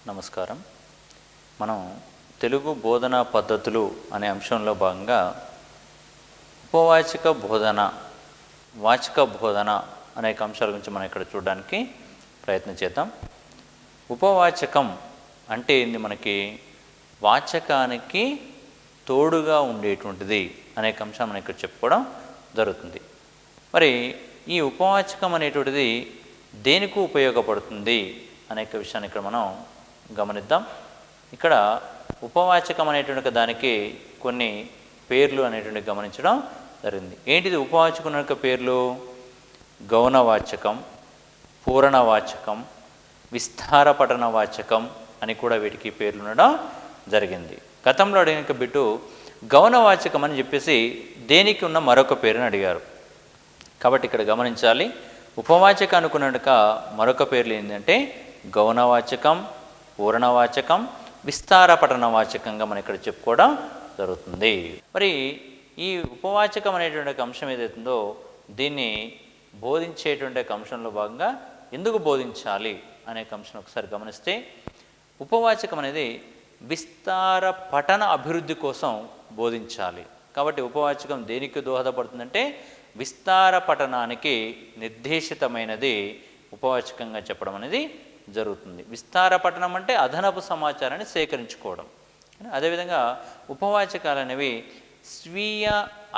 నమస్కారం. మనం తెలుగు బోధనా పద్ధతులు అనే అంశంలో భాగంగా ఉపవాచక బోధన, వాచక బోధన అనేక అంశాల గురించి మనం ఇక్కడ చూడడానికి ప్రయత్నం చేద్దాం. ఉపవాచకం అంటే ఏంది? మనకి వాచకానికి తోడుగా ఉండేటువంటిది అనేక అంశాలు మనం ఇక్కడ చెప్పుకోవడం జరుగుతుంది. మరి ఈ ఉపవాచకం అనేటువంటిది దేనికి ఉపయోగపడుతుంది అనేక విషయాన్ని ఇక్కడ మనం గమనిద్దాం. ఇక్కడ ఉపవాచకం అనేటువంటి దానికి కొన్ని పేర్లు అనేటువంటి గమనించడం జరిగింది. ఏంటిది ఉపవాచకం యొక్క పేర్లు? గౌణవాచకం, పూరణవాచకం, విస్తారపఠన వాచకం అని కూడా వీటికి పేర్లు ఉండడం జరిగింది. గతంలో అడిగిన బిట్టు గౌణవాచకం అని చెప్పేసి దేనికి ఉన్న మరొక పేరుని అడిగారు. కాబట్టి ఇక్కడ గమనించాలి, ఉపవాచక అనుకున్నట్టుక మరొక పేర్లు ఏంటంటే గౌణవాచకం, పూరణవాచకం, విస్తారపఠన వాచకంగా మనం ఇక్కడ చెప్పుకోవడం జరుగుతుంది. మరి ఈ ఉపవాచకం అనేటువంటి అంశం ఏదైతుందో దీన్ని బోధించేటువంటి అంశంలో భాగంగా ఎందుకు బోధించాలి అనే అంశం ఒకసారి గమనిస్తే, ఉపవాచకం అనేది విస్తార పఠన అభివృద్ధి కోసం బోధించాలి. కాబట్టి ఉపవాచకం దేనికి దోహదపడుతుందంటే విస్తార పఠనానికి నిర్దేశితమైనది ఉపవాచకంగా చెప్పడం అనేది జరుగుతుంది. విస్తార పఠనం అంటే అదనపు సమాచారాన్ని సేకరించుకోవడం. అదేవిధంగా ఉపవాచకాలు అనేవి స్వీయ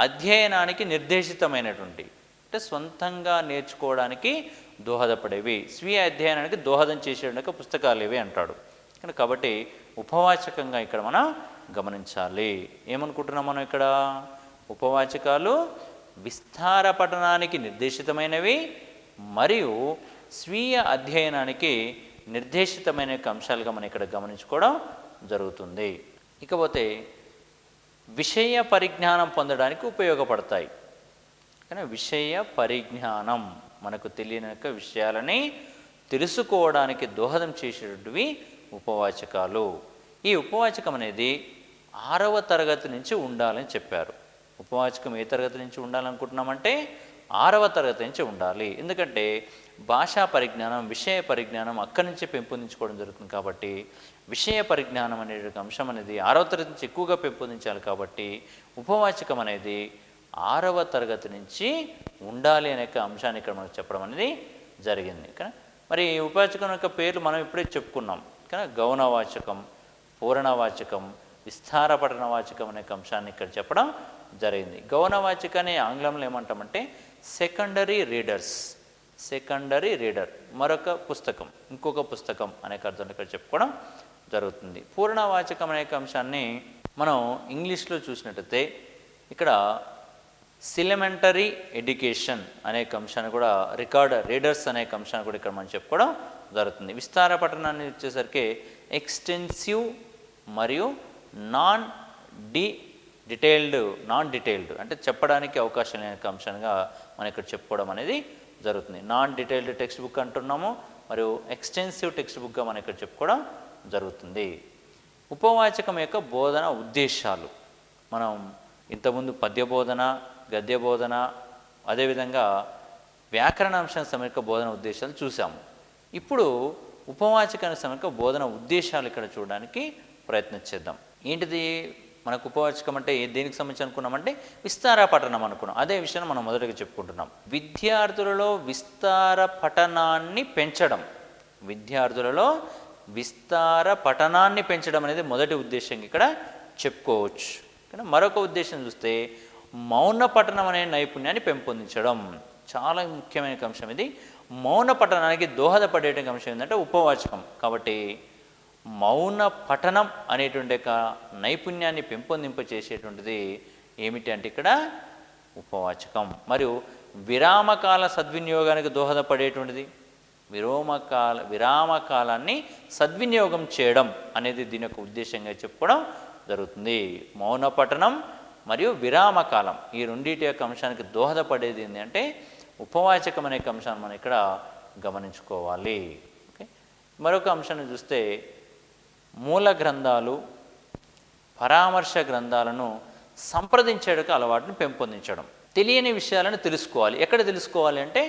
అధ్యయనానికి నిర్దేశితమైనటువంటి, అంటే సొంతంగా నేర్చుకోవడానికి దోహదపడేవి, స్వీయ అధ్యయనానికి దోహదం చేసేటువంటి పుస్తకాలు ఇవి అంటాడు. కాబట్టి ఉపవాచకంగా ఇక్కడ మనం గమనించాలి. ఏమనుకుంటున్నాం మనం ఇక్కడ? ఉపవాచకాలు విస్తార పఠనానికి నిర్దేశితమైనవి మరియు స్వీయ అధ్యయనానికి నిర్దేశితమైన అంశాలుగా మనం ఇక్కడ గమనించుకోవడం జరుగుతుంది. ఇకపోతే విషయ పరిజ్ఞానం పొందడానికి ఉపయోగపడతాయి. కానీ విషయ పరిజ్ఞానం మనకు తెలియని విషయాలని తెలుసుకోవడానికి దోహదం చేసేటివి ఉపవాచకాలు. ఈ ఉపవాచకం అనేది 6వ తరగతి నుంచి ఉండాలని చెప్పారు. ఉపవాచకం ఏ తరగతి నుంచి ఉండాలనుకుంటున్నామంటే 6వ తరగతి నుంచి ఉండాలి. ఎందుకంటే భాషా పరిజ్ఞానం, విషయ పరిజ్ఞానం అక్కడి నుంచి పెంపొందించుకోవడం జరుగుతుంది. కాబట్టి విషయ పరిజ్ఞానం అనే అంశం అనేది 6వ తరగతి నుంచి ఎక్కువగా పెంపొందించాలి. కాబట్టి ఉపవాచకం అనేది 6వ తరగతి నుంచి ఉండాలి అనే అంశాన్ని ఇక్కడ మనకు చెప్పడం అనేది జరిగింది. కానీ మరి ఉపవాచకం యొక్క పేర్లు మనం ఇప్పుడే చెప్పుకున్నాం. కానీ గౌణవాచకం, పూరణవాచకం, విస్తారపఠన వాచకం అనే అంశాన్ని ఇక్కడ చెప్పడం జరిగింది. గౌణవాచకాన్ని ఆంగ్లంలో ఏమంటామంటే సెకండరీ రీడర్స్, సెకండరీ రీడర్, మరొక పుస్తకం, ఇంకొక పుస్తకం అనే అర్థం ఇక్కడ చెప్పుకోవడం జరుగుతుంది. పూర్ణవాచకం అనే అంశాన్ని మనం ఇంగ్లీష్లో చూసినట్టయితే ఇక్కడ సిలిమెంటరీ ఎడ్యుకేషన్ అనే అంశాన్ని కూడా, రికార్డ్ రీడర్స్ అనే అంశాన్ని కూడా ఇక్కడ మనం చెప్పుకోవడం జరుగుతుంది. విస్తార పఠనాన్ని వచ్చేసరికి ఎక్స్టెన్సివ్ మరియు నాన్ డీటెయిల్డ్ అంటే చెప్పడానికి అవకాశం లేని అంశంగా మనం ఇక్కడ చెప్పుకోవడం అనేది జరుగుతుంది. నాన్ డీటెయిల్డ్ టెక్స్ట్ బుక్ అంటున్నాము, మరియు ఎక్స్టెన్సివ్ టెక్స్ట్ బుక్గా మనం ఇక్కడ చెప్పుకోవడం జరుగుతుంది. ఉపవాచకం యొక్క బోధన ఉద్దేశాలు మనం ఇంతకుముందు పద్య బోధన, గద్య బోధన, అదేవిధంగా వ్యాకరణాంశానికి సంబంధించిన బోధన ఉద్దేశాలు చూసాము. ఇప్పుడు ఉపవాచకానికి సంబంధించిన బోధన ఉద్దేశాలు ఇక్కడ చూడడానికి ప్రయత్నం చేద్దాం. ఏంటిది మనకు ఉపవాచకం అంటే దేనికి సంబంధించి అనుకున్నామంటే విస్తార పఠనం అనుకున్నాం. అదే విషయాన్ని మనం మొదటిగా చెప్పుకుంటున్నాం. విద్యార్థులలో విస్తార పఠనాన్ని పెంచడం, విద్యార్థులలో విస్తార పఠనాన్ని పెంచడం అనేది మొదటి ఉద్దేశం ఇక్కడ చెప్పుకోవచ్చు. కానీ మరొక ఉద్దేశం చూస్తే మౌన పఠనం అనే నైపుణ్యాన్ని పెంపొందించడం, చాలా ముఖ్యమైన అంశం ఇది. మౌన పఠనానికి దోహదపడే అంశం ఏంటంటే ఉపవాచకం. కాబట్టి మౌన పఠనం అనేటువంటి నైపుణ్యాన్ని పెంపొందింపచేసేటువంటిది ఏమిటి అంటే ఇక్కడ ఉపవాచకం. మరియు విరామకాల సద్వినియోగానికి దోహదపడేటువంటిది, విరామకాలాన్ని సద్వినియోగం చేయడం అనేది దీని యొక్క ఉద్దేశంగా చెప్పుకోవడం జరుగుతుంది. మౌన పఠనం మరియు విరామకాలం ఈ రెండింటి యొక్క అంశానికి దోహదపడేది ఏంటంటే ఉపవాచకం అనే అంశాన్ని మనం ఇక్కడ గమనించుకోవాలి. ఓకే, మరొక అంశాన్ని చూస్తే మూల గ్రంథాలు, పరామర్శ గ్రంథాలను సంప్రదించేటకు అలవాటును పెంపొందించడం. తెలియని విషయాలను తెలుసుకోవాలి. ఎక్కడ తెలుసుకోవాలి అంటే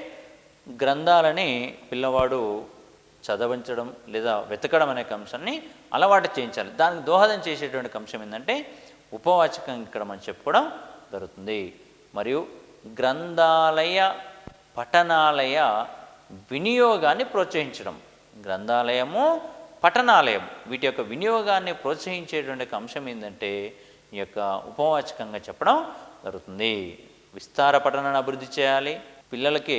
గ్రంథాలని పిల్లవాడు చదవించడం లేదా వెతకడం అనే అంశాన్ని అలవాటు చేయించాలి. దానికి దోహదం చేసేటువంటి అంశం ఏంటంటే ఉపవాచకం ఇక్కడ మనం చెప్పుకోవడం జరుగుతుంది. మరియు గ్రంథాలయ పఠనాలయ వినియోగాన్ని ప్రోత్సహించడం. గ్రంథాలయము, పఠనాలయం వీటి యొక్క వినియోగాన్ని ప్రోత్సహించేటువంటి అంశం ఏంటంటే ఈ యొక్క ఉపవాచకంగా చెప్పడం జరుగుతుంది. విస్తార పఠనాన్ని అభివృద్ధి చేయాలి, పిల్లలకి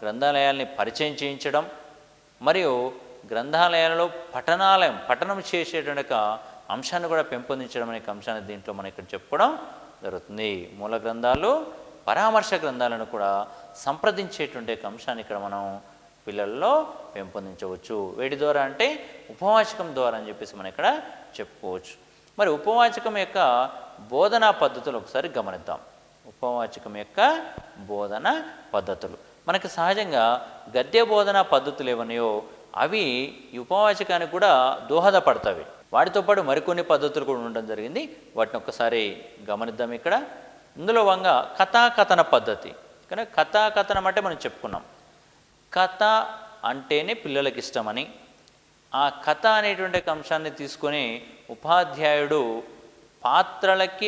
గ్రంథాలయాల్ని పరిచయం చేయించడం, మరియు గ్రంథాలయాలలో పఠనం చేసేటువంటి అంశాన్ని కూడా పెంపొందించడం అనే అంశాన్ని దీంట్లో మనం ఇక్కడ చెప్పుకోవడం జరుగుతుంది. మూల గ్రంథాలు, పరామర్శ గ్రంథాలను కూడా సంప్రదించేటువంటి అంశాన్ని ఇక్కడ మనం పిల్లల్లో పెంపొందించవచ్చు. వేటి ద్వారా అంటే ఉపవాచకం ద్వారా అని చెప్పేసి మనం ఇక్కడ చెప్పుకోవచ్చు. మరి ఉపవాచకం యొక్క బోధనా పద్ధతులు ఒకసారి గమనిద్దాం. ఉపవాచకం యొక్క బోధన పద్ధతులు మనకు సహజంగా గద్య బోధనా పద్ధతులు ఏవన్నాయో అవి ఈ ఉపవాచకానికి కూడా దోహదపడతాయి. వాటితో పాటు మరికొన్ని పద్ధతులు కూడా ఉండడం జరిగింది. వాటిని ఒక్కసారి గమనిద్దాం. ఇక్కడ ఇందులో వంగా కథాకథన పద్ధతి. కానీ కథాకథనం అంటే మనం చెప్పుకున్నాం, కథ అంటేనే పిల్లలకి ఇష్టమని, ఆ కథ అనేటువంటి అంశాన్ని తీసుకొని ఉపాధ్యాయుడు పాత్రలకి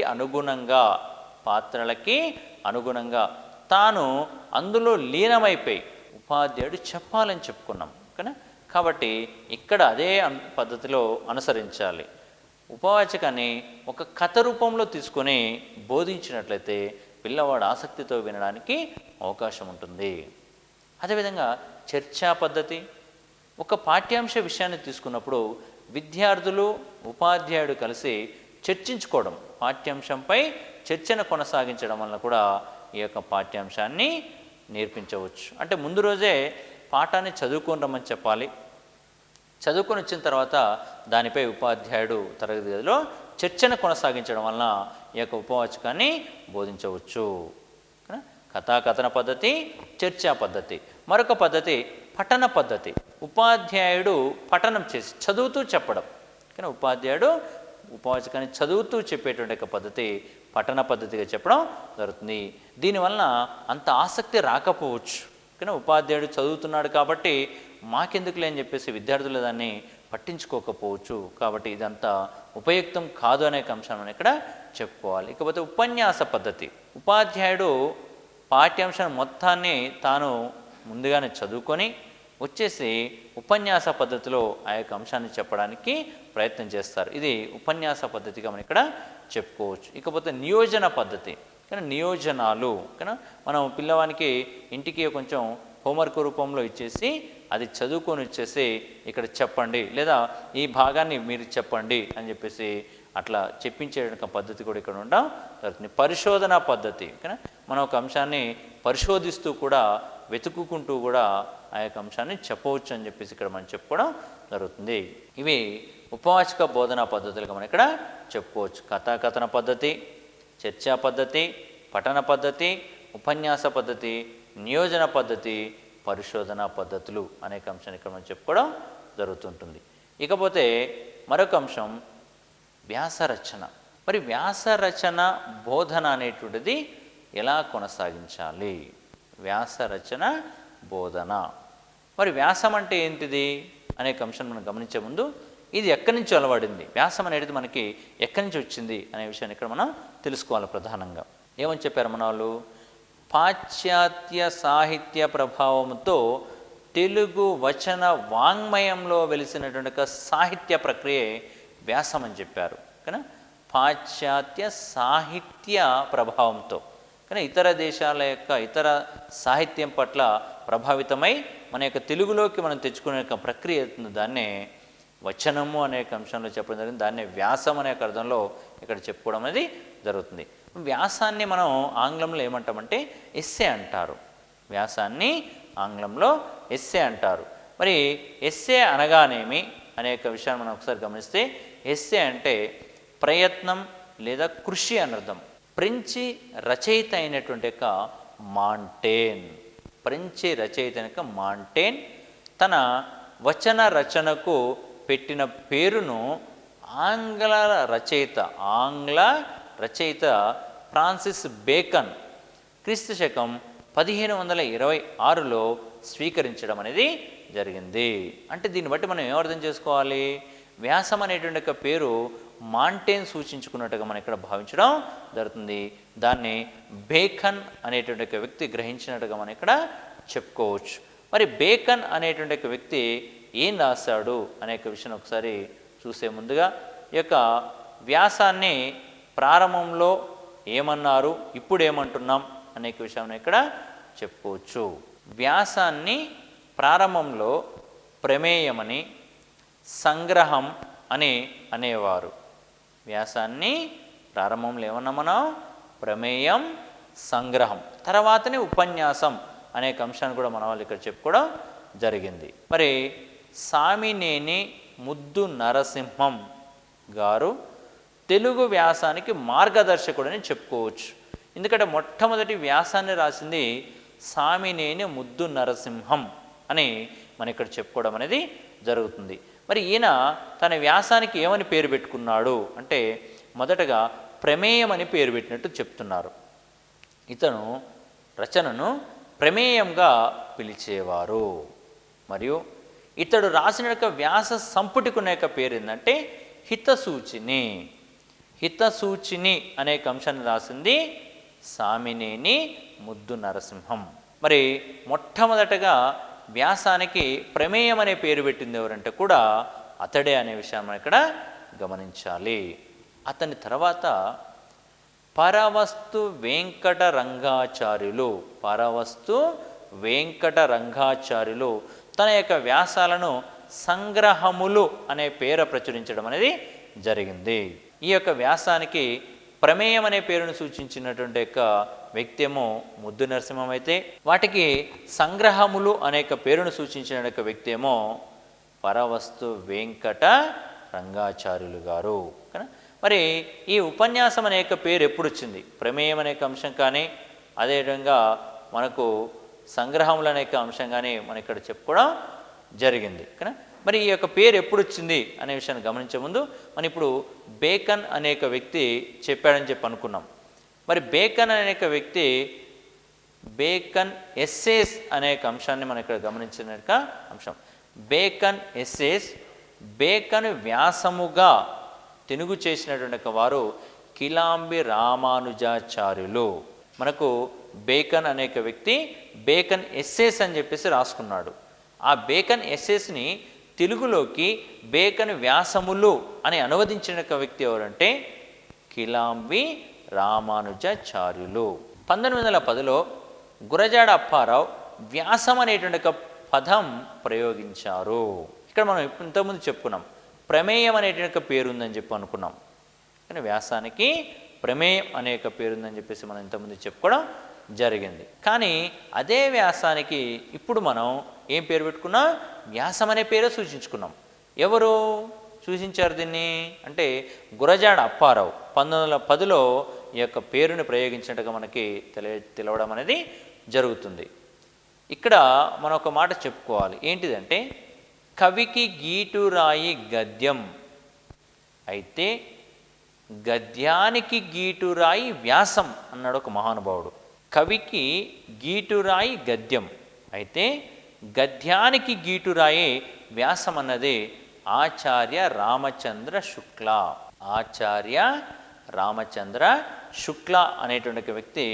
అనుగుణంగా తాను అందులో లీనమైపోయి ఉపాధ్యాయుడు చెప్పాలని చెప్పుకున్నాం కదా. కాబట్టి ఇక్కడ అదే పద్ధతిలో అనుసరించాలి. ఉపవాచకాన్ని ఒక కథ రూపంలో తీసుకొని బోధించినట్లయితే పిల్లవాడు ఆసక్తితో వినడానికి అవకాశం ఉంటుంది. అదేవిధంగా చర్చా పద్ధతి. ఒక పాఠ్యాంశ విషయాన్ని తీసుకున్నప్పుడు విద్యార్థులు, ఉపాధ్యాయుడు కలిసి చర్చించుకోవడం, పాఠ్యాంశంపై చర్చను కొనసాగించడం వల్ల కూడా ఈ యొక్క పాఠ్యాంశాన్ని నేర్పించవచ్చు. అంటే ముందు రోజే పాఠాన్ని చదువుకొని రమ్మని చెప్పాలి. చదువుకొని వచ్చిన తర్వాత దానిపై ఉపాధ్యాయుడు తరగతి గదిలో చర్చను కొనసాగించడం వలన ఈ యొక్క ఉపవాచకాన్ని బోధించవచ్చు. కథాకథన పద్ధతి, చర్చా పద్ధతి. మరొక పద్ధతి పఠన పద్ధతి. ఉపాధ్యాయుడు పఠనం చేసి చదువుతూ చెప్పడం. కానీ ఉపాధ్యాయుడు ఉపవాచకాన్ని చదువుతూ చెప్పేటువంటి ఒక పద్ధతి పఠన పద్ధతిగా చెప్పడం జరుగుతుంది. దీనివలన అంత ఆసక్తి రాకపోవచ్చు. కానీ ఉపాధ్యాయుడు చదువుతున్నాడు కాబట్టి మాకెందుకులే అని చెప్పేసి విద్యార్థులు దాన్ని పట్టించుకోకపోవచ్చు. కాబట్టి ఇదంతా ఉపయుక్తం కాదు అనే అంశాన్ని ఇక్కడ చెప్పుకోవాలి. ఇకపోతే ఉపన్యాస పద్ధతి. ఉపాధ్యాయుడు పాఠ్యాంశాన్ని మొత్తాన్ని తాను ముందుగానే చదువుకొని వచ్చేసి ఉపన్యాస పద్ధతిలో ఆ యొక్క అంశాన్ని చెప్పడానికి ప్రయత్నం చేస్తారు. ఇది ఉపన్యాస పద్ధతిగా మనం ఇక్కడ చెప్పుకోవచ్చు. ఇకపోతే నియోజన పద్ధతి. కానీ నియోజనాలు కానీ మనం పిల్లవానికి ఇంటికి కొంచెం హోంవర్క్ రూపంలో ఇచ్చేసి అది చదువుకొని వచ్చేసి ఇక్కడ చెప్పండి, లేదా ఈ భాగాన్ని మీరు చెప్పండి అని చెప్పేసి అట్లా చెప్పించే పద్ధతి కూడా ఇక్కడ ఉండడం జరుగుతుంది. పరిశోధన పద్ధతి. కానీ మనం ఒక అంశాన్ని పరిశోధిస్తూ కూడా వెతుక్కుంటూ కూడా ఆ యొక్క అంశాన్ని చెప్పవచ్చు అని చెప్పేసి ఇక్కడ మనం చెప్పుకోవడం జరుగుతుంది. ఇవి ఉపవాచక బోధనా పద్ధతులుగా మనం ఇక్కడ చెప్పుకోవచ్చు. కథాకథన పద్ధతి, చర్చా పద్ధతి, పఠన పద్ధతి, ఉపన్యాస పద్ధతి, నియోజన పద్ధతి, పరిశోధన పద్ధతులు అనేక అంశాన్ని ఇక్కడ మనం చెప్పుకోవడం జరుగుతుంటుంది. ఇకపోతే మరొక అంశం వ్యాసరచన. మరి వ్యాసరచన బోధన అనేటువంటిది ఎలా కొనసాగించాలి? వ్యాసరచన బోధన. మరి వ్యాసం అంటే ఏంటిది అనేక అంశాన్ని మనం గమనించే ముందు ఇది ఎక్కడి నుంచి అలవాడింది, వ్యాసం అనేది మనకి ఎక్కడి నుంచి వచ్చింది అనే విషయాన్ని ఇక్కడ మనం తెలుసుకోవాలి. ప్రధానంగా ఏమని చెప్పారు మన వాళ్ళు? పాశ్చాత్య సాహిత్య ప్రభావంతో తెలుగు వచన వాంగ్మయంలో వెలిసినటువంటి ఒక సాహిత్య ప్రక్రియే వ్యాసం అని చెప్పారు. కానీ పాశ్చాత్య సాహిత్య ప్రభావంతో కానీ ఇతర దేశాల యొక్క ఇతర సాహిత్యం పట్ల ప్రభావితమై మన యొక్క తెలుగులోకి మనం తెచ్చుకునే యొక్క ప్రక్రియ దాన్నే వచనము అనే అంశంలో చెప్పడం జరిగింది. దాన్నే వ్యాసం అనే అర్థంలో ఇక్కడ చెప్పుకోవడం అనేది జరుగుతుంది. వ్యాసాన్ని మనం ఆంగ్లంలో ఏమంటామంటే ఎస్సే అంటారు. వ్యాసాన్ని ఆంగ్లంలో ఎస్సే అంటారు. మరి ఎస్సే అనగానేమి అనేక విషయాన్ని మనం ఒకసారి గమనిస్తే, ఎస్సే అంటే ప్రయత్నం లేదా కృషి అని అర్థం. ఫ్రెంచి రచయిత అయినటువంటి యొక్క మాంటేన్, ఫ్రెంచి రచయిత అయిన మాంటేన్ తన వచన రచనకు పెట్టిన పేరును ఆంగ్ల రచయిత ఫ్రాన్సిస్ బేకన్ క్రీస్తు శకం 1526లో స్వీకరించడం అనేది జరిగింది. అంటే దీన్ని బట్టి మనం ఏమర్థం చేసుకోవాలి, వ్యాసం అనేటువంటి యొక్క పేరు మాంటేన్ సూచించుకున్నట్టుగా మనం ఇక్కడ భావించడం జరుగుతుంది. దాన్ని బేకన్ అనేటువంటి ఒక వ్యక్తి గ్రహించినట్టుగా మనం ఇక్కడ చెప్పుకోవచ్చు. మరి బేకన్ అనేటువంటి ఒక వ్యక్తి ఏం రాశాడు అనే విషయం ఒకసారి చూసే ముందుగా ఈ యొక్క వ్యాసాన్ని ప్రారంభంలో ఏమన్నారు, ఇప్పుడు ఏమంటున్నాం అనే విషయాన్ని ఇక్కడ చెప్పుకోవచ్చు. వ్యాసాన్ని ప్రారంభంలో ప్రమేయమని, సంగ్రహం అని అనేవారు. వ్యాసాన్ని ప్రారంభంలో ఏమన్నా మనం ప్రమేయం, సంగ్రహం, తర్వాతనే ఉపన్యాసం అనే అంశాన్ని కూడా మన వాళ్ళు ఇక్కడ చెప్పుకోవడం జరిగింది. మరి సామినేని ముద్దు నరసింహం గారు తెలుగు వ్యాసానికి మార్గదర్శకుడని చెప్పుకోవచ్చు. ఎందుకంటే మొట్టమొదటి వ్యాసాన్ని రాసింది సామినేని ముద్దు నరసింహం అని మనం ఇక్కడ చెప్పుకోవడం అనేది జరుగుతుంది. మరి ఈయన తన వ్యాసానికి ఏమని పేరు పెట్టుకున్నాడు అంటే మొదటగా ప్రమేయం అని పేరు పెట్టినట్టు చెప్తున్నారు. ఇతను రచనను ప్రమేయంగా పిలిచేవారు. మరియు ఇతడు రాసిన యొక్క వ్యాస సంపుటికున్న యొక్క పేరు ఏంటంటే హితసూచిని. హితసూచిని అనే అంశాన్ని రాసింది సామినేని ముద్దు నరసింహం. మరి మొట్టమొదటగా వ్యాసానికి ప్రమేయం అనే పేరు పెట్టింది ఎవరంటే కూడా అతడే అనే విషయాన్ని మనం ఇక్కడ గమనించాలి. అతని తర్వాత పరవస్తు వెంకట రంగాచార్యులు, పరవస్తు వెంకట రంగాచార్యులు తన యొక్క వ్యాసాలను సంగ్రహములు అనే పేరు ప్రచురించడం అనేది జరిగింది. ఈ యొక్క వ్యాసానికి ప్రమేయం అనే పేరును సూచించినటువంటి యొక్క వ్యక్తి ఏమో ముద్దు నరసింహం అయితే, వాటికి సంగ్రహములు అనేక పేరును సూచించిన యొక్క వ్యక్తి ఏమో పరవస్తు వెంకట రంగాచార్యులు గారు. మరి ఈ ఉపన్యాసం అనేక పేరు ఎప్పుడు వచ్చింది, ప్రమేయం అనేక అంశం కానీ అదేవిధంగా మనకు సంగ్రహములు అనేక అంశం కానీ మనం ఇక్కడ చెప్పుకోవడం జరిగింది. మరి ఈ యొక్క పేరు ఎప్పుడు వచ్చింది అనే విషయాన్ని గమనించే ముందు మనం ఇప్పుడు బేకన్ అనేక వ్యక్తి చెప్పాడని చెప్పి అనుకున్నాం. మరి బేకన్ అనేక వ్యక్తి బేకన్ ఎస్సేస్ అనేక అంశాన్ని మనం ఇక్కడ గమనించిన అంశం. బేకన్ ఎస్సేస్, బేకన్ వ్యాసముగా తెనుగు చేసినటువంటి వారు కిలాంబి రామానుజాచార్యులు. మనకు బేకన్ అనేక వ్యక్తి బేకన్ ఎస్సేస్ అని చెప్పేసి రాసుకున్నాడు. ఆ బేకన్ ఎస్సేస్ని తెలుగులోకి బేకన్ వ్యాసములు అని అనువదించిన వ్యక్తి ఎవరంటే కిలాంబి రామానుజాచార్యులు. 1910లో గురజాడ అప్పారావు వ్యాసం అనేటువంటి ఒక పదం ప్రయోగించారు. ఇక్కడ మనం ఇంతకుముందు చెప్పుకున్నాం ప్రమేయం అనేటువంటి పేరు ఉందని చెప్పి అనుకున్నాం, కానీ వ్యాసానికి ప్రమేయం అనేక పేరుందని చెప్పేసి మనం ఇంతకుముందు చెప్పుకోవడం జరిగింది. కానీ అదే వ్యాసానికి ఇప్పుడు మనం ఏం పేరు పెట్టుకున్నాం, వ్యాసం అనే పేరే సూచించుకున్నాం. ఎవరు సూచించారు దీన్ని అంటే గురజాడ అప్పారావు 1910లో ఈ యొక్క పేరుని ప్రయోగించినట్టుగా మనకి తెలవడం అనేది జరుగుతుంది. ఇక్కడ మనం ఒక మాట చెప్పుకోవాలి, ఏంటిదంటే కవికి గీటురాయి గద్యం అయితే గద్యానికి గీటురాయి వ్యాసం అన్నాడు ఒక మహానుభావుడు. కవికి గీటురాయి గద్యం అయితే గద్యానికి గీటురాయి వ్యాసం అన్నది ఆచార్య రామచంద్ర శుక్ల. ఆచార్య రామచంద్ర శుక్ల అనేటువంటి వ్యక్తి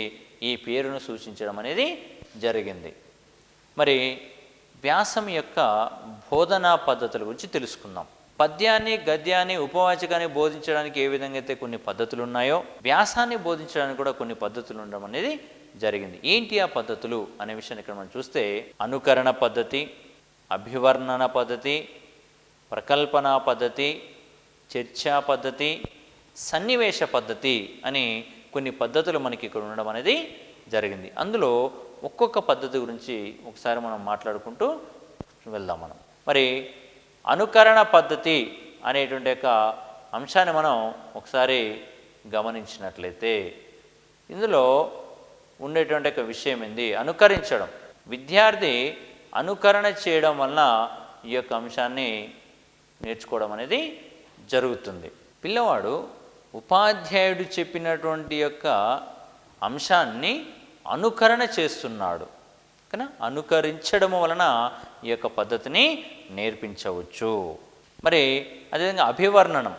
ఈ పేరును సూచించడం అనేది జరిగింది. మరి వ్యాసం యొక్క బోధనా పద్ధతుల గురించి తెలుసుకుందాం. పద్యాన్ని గద్యాన్ని ఉపవాచకాన్ని బోధించడానికి ఏ విధంగా అయితే కొన్ని పద్ధతులు ఉన్నాయో వ్యాసాన్ని బోధించడానికి కూడా కొన్ని పద్ధతులు ఉండడం అనేది జరిగింది. ఏంటి ఆ పద్ధతులు అనే విషయాన్ని ఇక్కడ మనం చూస్తే అనుకరణ పద్ధతి, అభివర్ణన పద్ధతి, ప్రకల్పన పద్ధతి, చర్చా పద్ధతి, సన్నివేశ పద్ధతి అని కొన్ని పద్ధతులు మనకి ఇక్కడ ఉండడం అనేది జరిగింది. అందులో ఒక్కొక్క పద్ధతి గురించి ఒకసారి మనం మాట్లాడుకుంటూ వెళ్దాం. మనం మరి అనుకరణ పద్ధతి అనేటువంటి యొక్క అంశాన్ని మనం ఒకసారి గమనించినట్లయితే ఇందులో ఉండేటువంటి ఒక విషయం ఏంది, అనుకరించడం. విద్యార్థి అనుకరణ చేయడం వలన ఈ యొక్క అంశాన్ని నేర్చుకోవడం అనేది జరుగుతుంది. పిల్లవాడు ఉపాధ్యాయుడు చెప్పినటువంటి యొక్క అంశాన్ని అనుకరణ చేస్తున్నాడు. కానీ అనుకరించడం వలన ఈ యొక్క పద్ధతిని నేర్పించవచ్చు. మరి అదేవిధంగా అభివర్ణనం,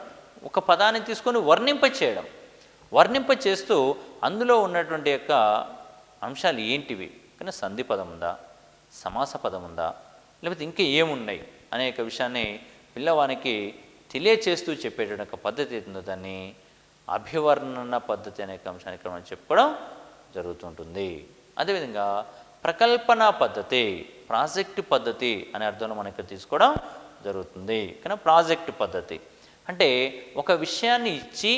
ఒక పదాన్ని తీసుకొని వర్ణింపచేయడం, వర్ణింపచేస్తూ అందులో ఉన్నటువంటి యొక్క అంశాలు ఏంటివి, కానీ సంధి పదం ఉందా, సమాస పదం ఉందా, లేకపోతే ఇంకా ఏమున్నాయి అనేక విషయాన్ని పిల్లవానికి తెలియచేస్తూ చెప్పేటువంటి పద్ధతి ఏందో దాన్ని అభివర్ణన పద్ధతి అనే అంశాన్ని ఇక్కడ మనం చెప్పుకోవడం జరుగుతుంటుంది. అదేవిధంగా ప్రకల్పన పద్ధతి, ప్రాజెక్టు పద్ధతి అనే అర్థంలో మనం ఇక్కడ తీసుకోవడం జరుగుతుంది. కానీ ప్రాజెక్టు పద్ధతి అంటే ఒక విషయాన్ని ఇచ్చి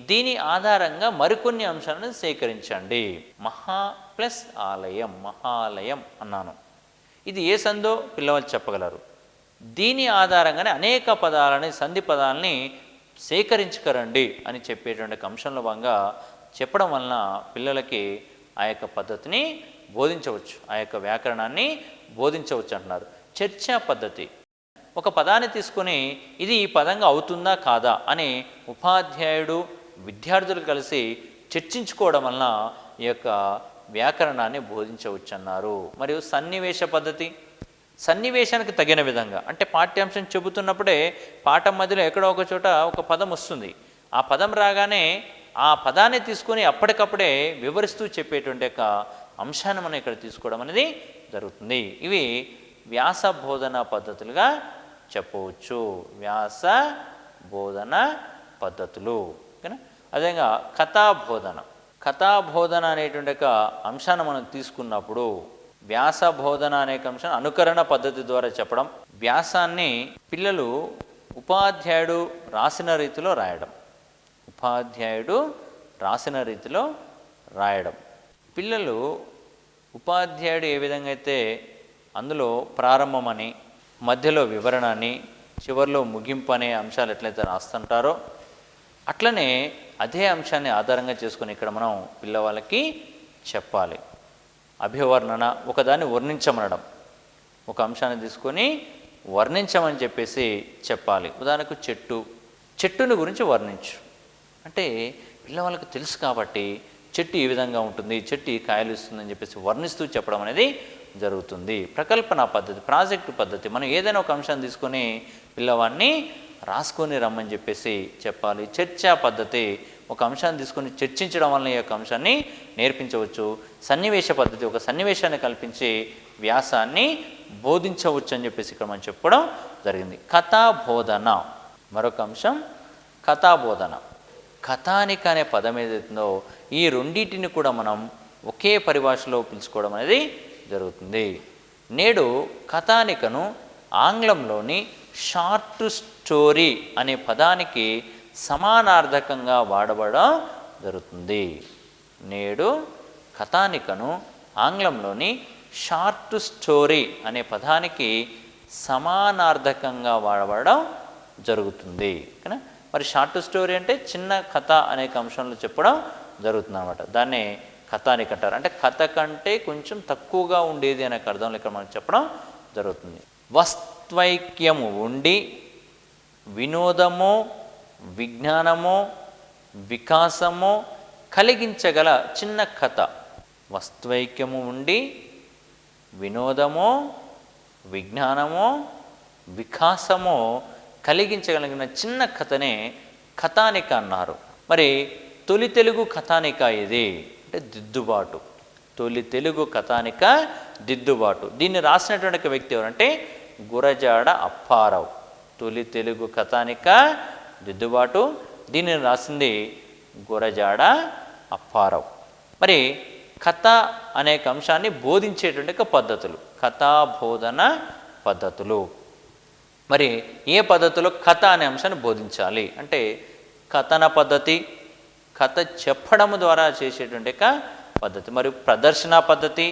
దీని ఆధారంగా మరికొన్ని అంశాలను సేకరించండి. మహా ప్లస్ ఆలయం, మహాలయం అన్నాను. ఇది ఏ సందో పిల్లవాళ్ళు చెప్పగలరు. దీని ఆధారంగానే అనేక పదాలని, సంధి పదాలని సేకరించుకరండి అని చెప్పేటువంటి అంశంలో భాగంగా చెప్పడం వలన పిల్లలకి ఆ యొక్క పద్ధతిని బోధించవచ్చు, ఆ యొక్క వ్యాకరణాన్ని బోధించవచ్చు అంటున్నారు. చర్చా పద్ధతి, ఒక పదాన్ని తీసుకొని ఇది ఈ పదంగా అవుతుందా కాదా అని ఉపాధ్యాయుడు విద్యార్థులు కలిసి చర్చించుకోవడం వలన ఈ యొక్క వ్యాకరణాన్ని బోధించవచ్చు అన్నారు. మరియు సన్నివేశ పద్ధతి, సన్నివేశానికి తగిన విధంగా అంటే పాఠ్యాంశం చెబుతున్నప్పుడే పాఠం మధ్యలో ఎక్కడో ఒక చోట ఒక పదం వస్తుంది, ఆ పదం రాగానే ఆ పదాన్ని తీసుకొని అప్పటికప్పుడే వివరిస్తూ చెప్పేటువంటి యొక్క అంశాన్ని మనం ఇక్కడ తీసుకోవడం అనేది జరుగుతుంది. ఇవి వ్యాస బోధన పద్ధతులుగా చెప్పవచ్చు, వ్యాస బోధన పద్ధతులు. ఓకేనా. అదేవిధంగా కథాబోధన, కథాబోధన అనేటువంటి ఒక అంశాన్ని మనం తీసుకున్నప్పుడు వ్యాస బోధన అనే అంశం అనుకరణ పద్ధతి ద్వారా చెప్పడం, వ్యాసాన్ని పిల్లలు ఉపాధ్యాయుడు రాసిన రీతిలో రాయడం, ఉపాధ్యాయుడు రాసిన రీతిలో రాయడం. పిల్లలు ఉపాధ్యాయుడు ఏ విధంగా అయితే అందులో ప్రారంభమని, మధ్యలో వివరణ అని, చివరిలో ముగింపు అనే అంశాలు ఎట్లయితే రాస్తుంటారో అట్లనే అదే అంశాన్ని ఆధారంగా చేసుకొని ఇక్కడ మనం పిల్లవాళ్ళకి చెప్పాలి. అభివర్ణన, ఒకదాన్ని వర్ణించమనడం, ఒక అంశాన్ని తీసుకొని వర్ణించమని చెప్పేసి చెప్పాలి. ఉదాహరణకు చెట్టుని గురించి వర్ణించు అంటే పిల్లవాళ్ళకి తెలుసు కాబట్టి చెట్టు ఈ విధంగా ఉంటుంది, చెట్టు ఈ కాయలు ఇస్తుందని చెప్పేసి వర్ణిస్తూ చెప్పడం అనేది జరుగుతుంది. ప్రకల్పన పద్ధతి, ప్రాజెక్టు పద్ధతి, మనం ఏదైనా ఒక అంశాన్ని తీసుకొని పిల్లవాడిని రాసుకొని రమ్మని చెప్పేసి చెప్పాలి. చర్చా పద్ధతి, ఒక అంశాన్ని తీసుకొని చర్చించడం వల్ల ఈ యొక్క అంశాన్ని నేర్పించవచ్చు. సన్నివేశ పద్ధతి, ఒక సన్నివేశాన్ని కల్పించి వ్యాసాన్ని బోధించవచ్చు అని చెప్పేసి ఇక్కడ మనం చెప్పుకోవడం జరిగింది. కథాబోధన మరొక అంశం, కథాబోధన. కథానిక అనే పదం ఏదైతుందో ఈ రెండింటిని కూడా మనం ఒకే పరిభాషలో పిలుచుకోవడం అనేది జరుగుతుంది. నేడు కథానికను ఆంగ్లంలోని షార్ట్ స్టోరీ అనే పదానికి సమానార్థకంగా వాడబడడం జరుగుతుంది. నేడు కథానికను ఆంగ్లంలోని షార్ట్ స్టోరీ అనే పదానికి సమానార్థకంగా వాడబడడం జరుగుతుంది. ఓకేనా. మరి షార్ట్ స్టోరీ అంటే చిన్న కథ అనే అంశంలో చెప్పడం జరుగుతుంది అన్నమాట. దాన్ని కథానిక అంటారు. అంటే కథ కంటే కొంచెం తక్కువగా ఉండేది అనే అర్థంలో ఇక్కడ మనకు చెప్పడం జరుగుతుంది. వస్త్వైక్యము ఉండి వినోదము, విజ్ఞానము, వికాసము కలిగించగల చిన్న కథ. వస్త్వైక్యము ఉండి వినోదము, విజ్ఞానము, వికాసము కలిగించగలిగిన చిన్న కథనే కథానిక అన్నారు. మరి తొలి తెలుగు కథానిక ఇది అంటే దిద్దుబాటు. తొలి తెలుగు కథానిక దిద్దుబాటు. దీన్ని రాసినటువంటి వ్యక్తి ఎవరంటే గురజాడ అప్పారావు. తొలి తెలుగు కథానిక దిద్దుబాటు, దీనిని రాసింది గురజాడ అప్పారావు. మరి కథ అనేక అంశాన్ని బోధించేటువంటి పద్ధతులు, కథాబోధన పద్ధతులు. మరి ఏ పద్ధతిలో కథ అనే అంశాన్ని బోధించాలి అంటే కథన పద్ధతి, కథ చెప్పడం ద్వారా చేసేటువంటి పద్ధతి. మరియు ప్రదర్శన పద్ధతి,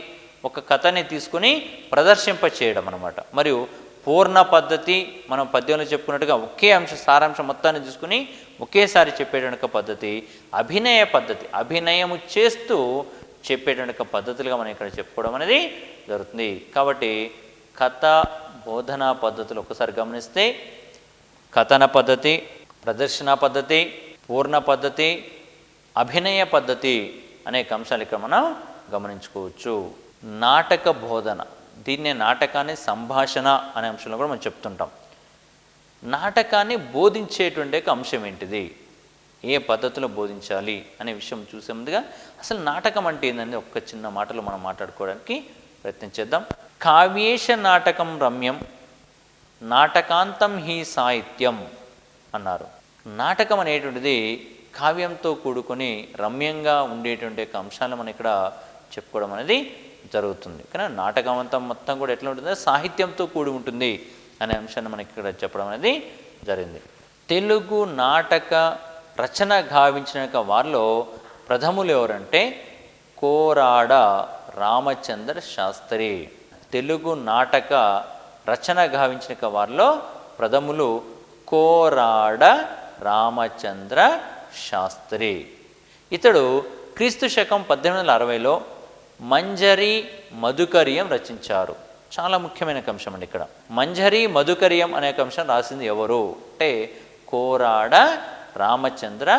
ఒక కథని తీసుకుని ప్రదర్శింప చేయడం అన్నమాట. మరియు పూర్ణ పద్ధతి, మనం పద్యంలో చెప్పుకున్నట్టుగా ఒకే అంశం సారాంశం మొత్తాన్ని తీసుకుని ఒకేసారి చెప్పేటువంటి పద్ధతి. అభినయ పద్ధతి, అభినయము చేస్తూ చెప్పేటువంటి పద్ధతులుగా మనం ఇక్కడ చెప్పుకోవడం అనేది జరుగుతుంది. కాబట్టి కథ బోధనా పద్ధతులు ఒకసారి గమనిస్తే కథన పద్ధతి, ప్రదర్శన పద్ధతి, పూర్ణ పద్ధతి, అభినయ పద్ధతి అనేక అంశాలు ఇక్కడ మనం గమనించుకోవచ్చు. నాటక బోధన, దీన్నే నాటకాన్ని సంభాషణ అనే అంశంలో కూడా మనం చెప్తుంటాం. నాటకాన్ని బోధించేటువంటి అంశం ఏంటిది, ఏ పద్ధతిలో బోధించాలి అనే విషయం చూసే ముందుగా అసలు నాటకం అంటే ఏంటంటే ఒక్క చిన్న మాటలో మనం మాట్లాడుకోవడానికి ప్రయత్నం చేద్దాం. కావ్యేష నాటకం రమ్యం నాటకాంతం హి సాహిత్యం అన్నారు. నాటకం అనేటువంటిది కావ్యంతో కూడుకొని రమ్యంగా ఉండేటువంటి అంశాలను మనం ఇక్కడ చెప్పుకోవడం అనేది జరుగుతుంది. కానీ నాటకం అంతా మొత్తం కూడా ఎట్లా ఉంటుందో సాహిత్యంతో కూడి ఉంటుంది అనే అంశాన్ని మనకి ఇక్కడ చెప్పడం అనేది జరిగింది. తెలుగు నాటక రచన గావించిన వారిలో ప్రథములు ఎవరంటే కోరాడ రామచంద్ర శాస్త్రి. తెలుగు నాటక రచన గావించిన వారిలో ప్రథములు కోరాడ రామచంద్ర శాస్త్రి. ఇతడు క్రీస్తు శకం 1860లో మంజరి మధుకర్యం రచించారు. చాలా ముఖ్యమైన అంశం అండి. ఇక్కడ మంజరి మధుకర్యం అనే అంశం రాసింది ఎవరు అంటే కోరాడ రామచంద్ర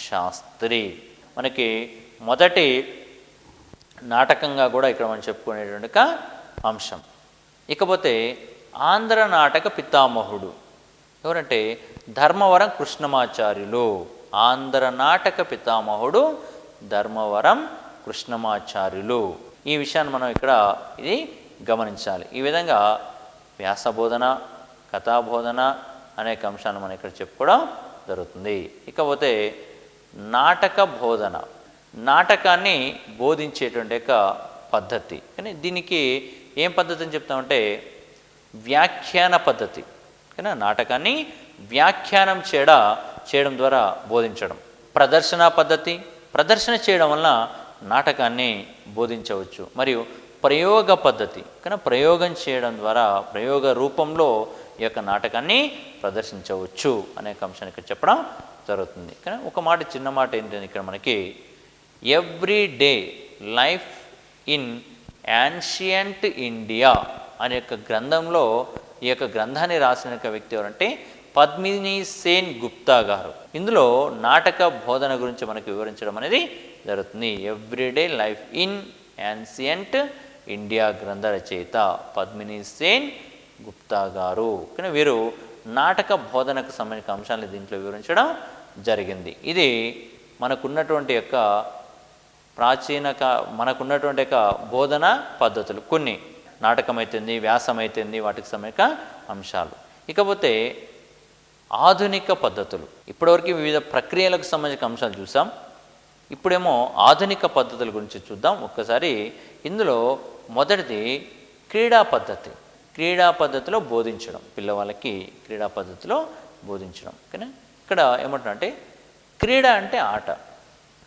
శాస్త్రి. మనకి మొదటి నాటకంగా కూడా ఇక్కడ మనం చెప్పుకునేటువంటి అంశం. ఇకపోతే ఆంధ్ర నాటక పితామహుడు ఎవరంటే ధర్మవరం కృష్ణమాచార్యులు. ఆంధ్ర నాటక పితామహుడు ధర్మవరం కృష్ణమాచార్యులు. ఈ విషయాన్ని మనం ఇక్కడ ఇది గమనించాలి. ఈ విధంగా వ్యాసబోధన, కథాబోధన అనేక అంశాలను మనం ఇక్కడ చెప్పుకోవడం జరుగుతుంది. ఇకపోతే నాటక బోధన, నాటకాన్ని బోధించేటువంటి పద్ధతి. కానీ దీనికి ఏం పద్ధతి అని చెప్తామంటే వ్యాఖ్యాన పద్ధతి. కానీ నాటకాన్ని వ్యాఖ్యానం చేయడం ద్వారా బోధించడం. ప్రదర్శన పద్ధతి, ప్రదర్శన చేయడం వలన నాటకాన్ని బోధించవచ్చు. మరియు ప్రయోగ పద్ధతి, కానీ ప్రయోగం చేయడం ద్వారా ప్రయోగ రూపంలో ఈ యొక్క నాటకాన్ని ప్రదర్శించవచ్చు అనే అంశాన్ని ఇక్కడ చెప్పడం జరుగుతుంది. కానీ ఒక మాట, చిన్న మాట ఏంటంటే ఇక్కడ మనకి everyday life in ancient India అనే యొక్క గ్రంథంలో ఈ యొక్క గ్రంథాన్ని రాసిన వ్యక్తి ఎవరంటే పద్మిని సేన్ గుప్తా గారు. ఇందులో నాటక బోధన గురించి మనకు వివరించడం అనేది జరుగుతుంది. Everyday life in ancient India గ్రంథ రచయిత పద్మిని సేన్ గుప్తా గారు. కానీ వీరు నాటక బోధనకు సంబంధించిన అంశాలను దీంట్లో వివరించడం జరిగింది. ఇది మనకున్నటువంటి యొక్క మనకున్నటువంటి యొక్క బోధన పద్ధతులు కొన్ని, నాటకమైతుంది, వ్యాసమైతుంది, వాటికి సంబంధించిన అంశాలు. ఇకపోతే ఆధునిక పద్ధతులు. ఇప్పటివరకు వివిధ ప్రక్రియలకు సంబంధించిన అంశాలు చూసాం. ఇప్పుడేమో ఆధునిక పద్ధతుల గురించి చూద్దాం ఒక్కసారి. ఇందులో మొదటిది క్రీడా పద్ధతి. క్రీడా పద్ధతిలో బోధించడం, పిల్లవాళ్ళకి క్రీడా పద్ధతిలో బోధించడం. కానీ ఇక్కడ ఏమంటున్నా అంటే క్రీడ అంటే ఆట.